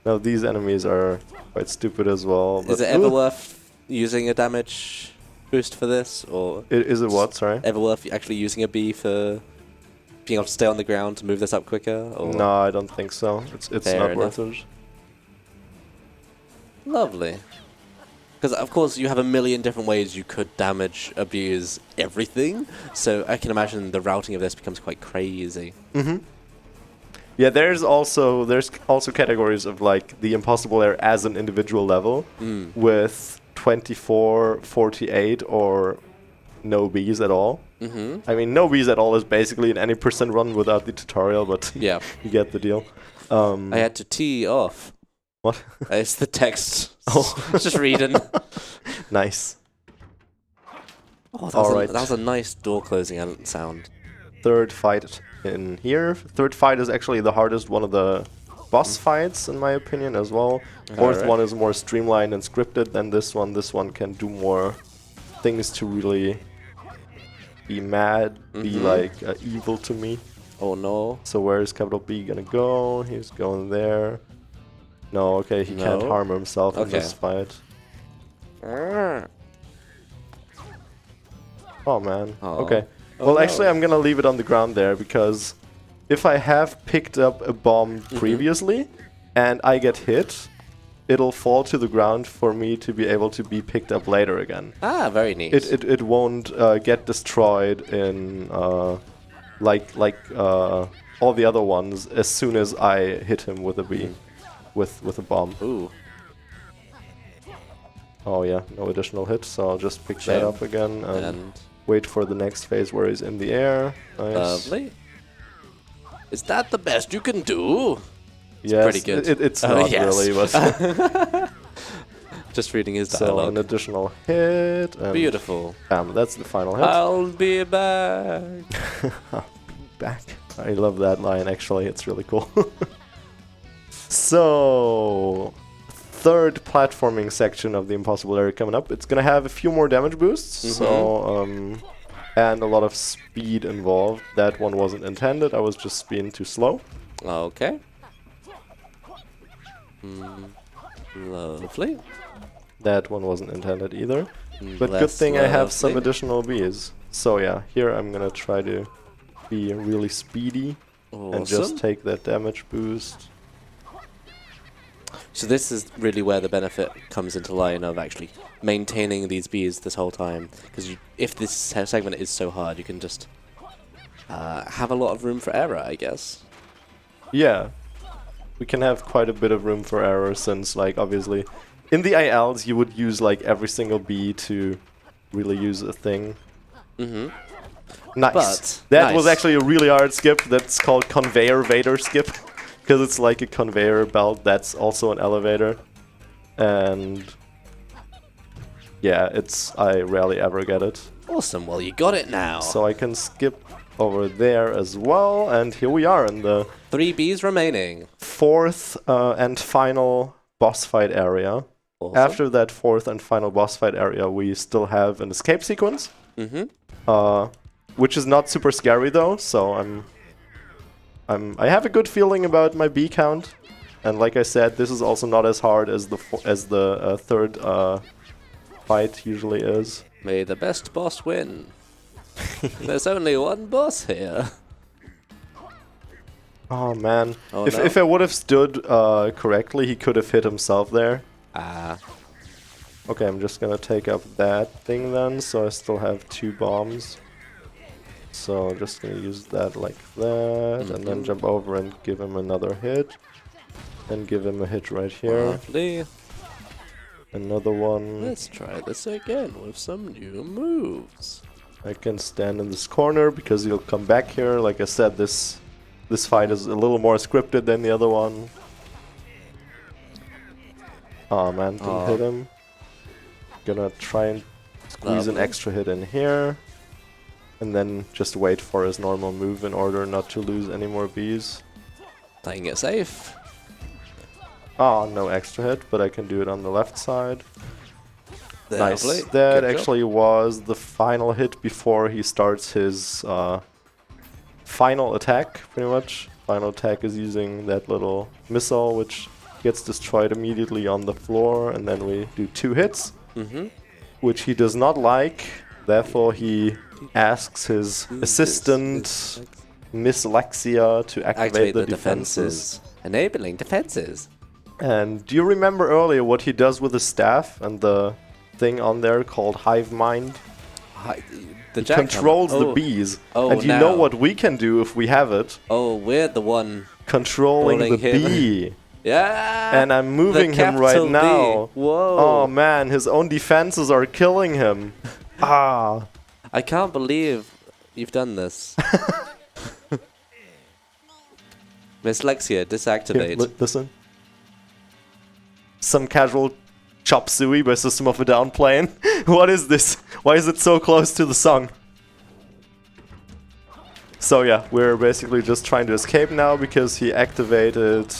Speaker 1: No, these enemies are quite stupid as well.
Speaker 2: Is it ever worth using a damage boost for this, or
Speaker 1: is it what? Sorry.
Speaker 2: ever worth actually using a bee for being able to stay on the ground to move this up quicker? Or?
Speaker 1: No, I don't think so. It's
Speaker 2: Fair
Speaker 1: not
Speaker 2: enough.
Speaker 1: worth it.
Speaker 2: Lovely. Because, of course, you have a million different ways you could damage, abuse everything. So I can imagine the routing of this becomes quite crazy.
Speaker 1: Mm-hmm. Yeah, there's also categories of like the impossible air as an individual level with 24, 48, or no bees at all.
Speaker 2: Mm-hmm.
Speaker 1: I mean, no bees at all is basically an any percent run without the tutorial, but
Speaker 2: Yeah.
Speaker 1: you get the deal.
Speaker 2: I had to tee off.
Speaker 1: What?
Speaker 2: It's the text.
Speaker 1: Oh.
Speaker 2: Just reading.
Speaker 1: Nice.
Speaker 2: Oh,
Speaker 1: Alright.
Speaker 2: That was a nice door closing sound.
Speaker 1: Third fight in here. Third fight is actually the hardest one of the boss fights, in my opinion, as well. Fourth
Speaker 2: Alright.
Speaker 1: one is more streamlined and scripted than this one. This one can do more things to really be mad, be like evil to me.
Speaker 2: Oh no.
Speaker 1: So where is capital B gonna go? He's going there. No, okay, he can't
Speaker 2: No?
Speaker 1: harm himself in
Speaker 2: Okay.
Speaker 1: this fight. Oh man.
Speaker 2: Oh.
Speaker 1: Okay.
Speaker 2: Oh,
Speaker 1: Well,
Speaker 2: no.
Speaker 1: actually, I'm gonna leave it on the ground there because if I have picked up a bomb previously and I get hit, it'll fall to the ground for me to be able to be picked up later again.
Speaker 2: Ah, very neat.
Speaker 1: It won't get destroyed in like all the other ones as soon as I hit him with a bee, with a bomb.
Speaker 2: Ooh.
Speaker 1: Oh yeah, no additional hit, so I'll just pick that
Speaker 2: Shame.
Speaker 1: up again and
Speaker 2: And
Speaker 1: wait for the next phase where he's in the air. Nice.
Speaker 2: lovely. Is that the best you can do?
Speaker 1: Yes,
Speaker 2: pretty good.
Speaker 1: It's
Speaker 2: Oh,
Speaker 1: not
Speaker 2: yes.
Speaker 1: really, but
Speaker 2: Just reading his
Speaker 1: so
Speaker 2: dialogue.
Speaker 1: an additional hit. And
Speaker 2: Beautiful.
Speaker 1: bam, that's the final hit.
Speaker 2: I'll be back.
Speaker 1: I'll be back. I love that line, actually. It's really cool. So, third platforming section of the impossible area coming up. It's gonna have a few more damage boosts, so and a lot of speed involved. That one wasn't intended. I was just being too slow.
Speaker 2: Okay. Lovely.
Speaker 1: That one wasn't intended either. But good
Speaker 2: Less
Speaker 1: thing I have some
Speaker 2: lovely.
Speaker 1: additional bees. So yeah, here I'm gonna try to be really speedy and just
Speaker 2: Awesome.
Speaker 1: take that damage boost.
Speaker 2: So this is really where the benefit comes into line of actually maintaining these bees this whole time. Because if this segment is so hard, you can just have a lot of room for error, I guess.
Speaker 1: Yeah, we can have quite a bit of room for error since, like, obviously, in the ILs you would use like every single bee to really use a thing.
Speaker 2: Mm-hmm.
Speaker 1: Nice.
Speaker 2: But
Speaker 1: that was
Speaker 2: nice.
Speaker 1: actually a really hard skip. That's called conveyor vader skip. Because it's like a conveyor belt that's also an elevator. And yeah, I rarely ever get it.
Speaker 2: Awesome. Well, you got it now.
Speaker 1: So I can skip over there as well. And here we are in the
Speaker 2: 3 bees remaining.
Speaker 1: fourth and final boss fight area.
Speaker 2: Awesome.
Speaker 1: After that fourth and final boss fight area, we still have an escape sequence.
Speaker 2: Mm-hmm.
Speaker 1: Which is not super scary though, so I have a good feeling about my bee count, and like I said, this is also not as hard as the third fight usually is.
Speaker 2: May the best boss win. There's only one boss here.
Speaker 1: Oh man,
Speaker 2: Oh,
Speaker 1: if
Speaker 2: no.
Speaker 1: if I would have stood correctly, he could have hit himself there.
Speaker 2: Ah.
Speaker 1: Okay, I'm just gonna take up that thing then, so I still have 2 bombs. So just gonna use that like that, and then jump over and give him another hit. And give him a hit right here.
Speaker 2: Lovely.
Speaker 1: Another one.
Speaker 2: Let's try this again with some new moves.
Speaker 1: I can stand in this corner because he'll come back here. Like I said, this fight is a little more scripted than the other one. Oh man, didn't hit him. Gonna try and squeeze an extra hit in here. And then just wait for his normal move in order not to lose any more bees.
Speaker 2: Playing it safe.
Speaker 1: Oh, no extra hit, but I can do it on the left side. Nice.
Speaker 2: Lovely.
Speaker 1: That
Speaker 2: Good
Speaker 1: actually was the final hit before he starts his final attack, pretty much. Final attack is using that little missile, which gets destroyed immediately on the floor, and then we do 2 hits, which he does not like. Therefore, he asks his assistant, Miss Lexia, to activate the defenses.
Speaker 2: Enabling defenses.
Speaker 1: And do you remember earlier what he does with the staff and the thing on there called Hive Mind?
Speaker 2: The
Speaker 1: He controls the bees. And you know what we can do if we have it?
Speaker 2: Oh, we're the one
Speaker 1: controlling the bee.
Speaker 2: Yeah.
Speaker 1: And I'm moving him right now.
Speaker 2: Whoa.
Speaker 1: Oh man, his own defenses are killing him. Ah.
Speaker 2: I can't believe you've done this. Miss Lexia, deactivate.
Speaker 1: Here, listen. Some casual chop suey by System of a Down playing. What is this? Why is it so close to the song? So yeah, we're basically just trying to escape now because he activated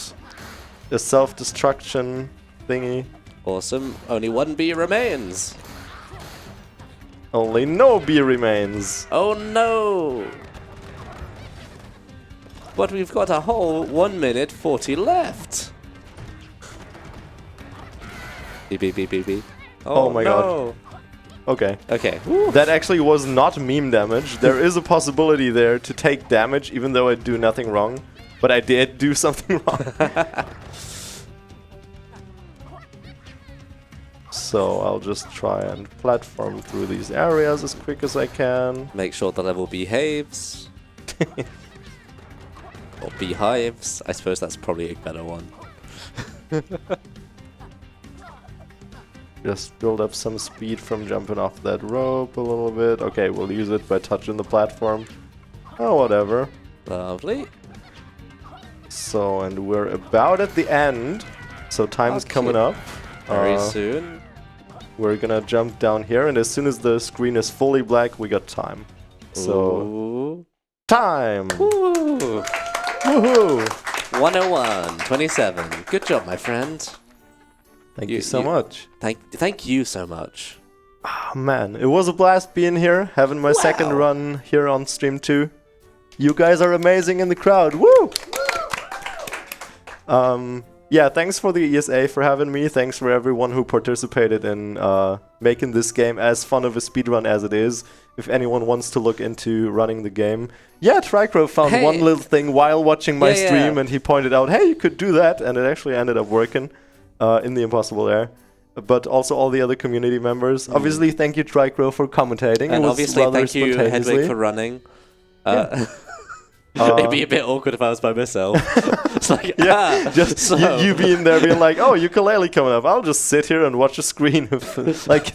Speaker 1: a self-destruction thingy.
Speaker 2: Awesome. Only 1 bee remains.
Speaker 1: Only no bee remains.
Speaker 2: Oh no! But we've got a whole 1 minute 40 left. Beep, beep, beep, beep, beep.
Speaker 1: Oh my god. Okay.
Speaker 2: Okay.
Speaker 1: That actually was not meme damage. There is a possibility there to take damage even though I do nothing wrong. But I did do something wrong. So I'll just try and platform through these areas as quick as I can.
Speaker 2: Make sure the level behaves. Or beehives. I suppose that's probably a better one.
Speaker 1: Just build up some speed from jumping off that rope a little bit. Okay, we'll use it by touching the platform. Oh, whatever.
Speaker 2: Lovely.
Speaker 1: So, and we're about at the end. So time's coming up.
Speaker 2: Very soon.
Speaker 1: We're gonna jump down here, and as soon as the screen is fully black, we got time. So,
Speaker 2: ooh.
Speaker 1: Time!
Speaker 2: Woo!
Speaker 1: Woohoo!
Speaker 2: 101, 27. Good job, my friend.
Speaker 1: Thank you so much.
Speaker 2: Thank you so much.
Speaker 1: Oh, man, it was a blast being here, having my second run here on stream 2. You guys are amazing in the crowd. Woo! Yeah, thanks for the ESA for having me. Thanks for everyone who participated in making this game as fun of a speedrun as it is. If anyone wants to look into running the game. Yeah, Tricro found one little thing while watching my stream and he pointed out, hey, you could do that. And it actually ended up working in the Impossible Lair. But also all the other community members. Obviously, thank you, Tricro, for commentating.
Speaker 2: And obviously, thank you, Hedwig, for running. It'd be a bit awkward if I was by myself. It's like,
Speaker 1: just so. you being there being like, oh, Yooka-Laylee coming up. I'll just sit here and watch a screen of like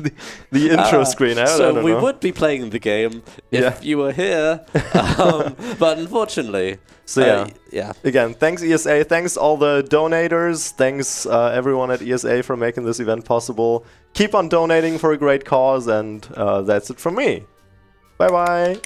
Speaker 1: the intro screen. I don't
Speaker 2: we
Speaker 1: know.
Speaker 2: would be playing the game if you were here, but unfortunately.
Speaker 1: So again, thanks ESA, thanks all the donators, thanks everyone at ESA for making this event possible. Keep on donating for a great cause, and that's it from me. Bye bye.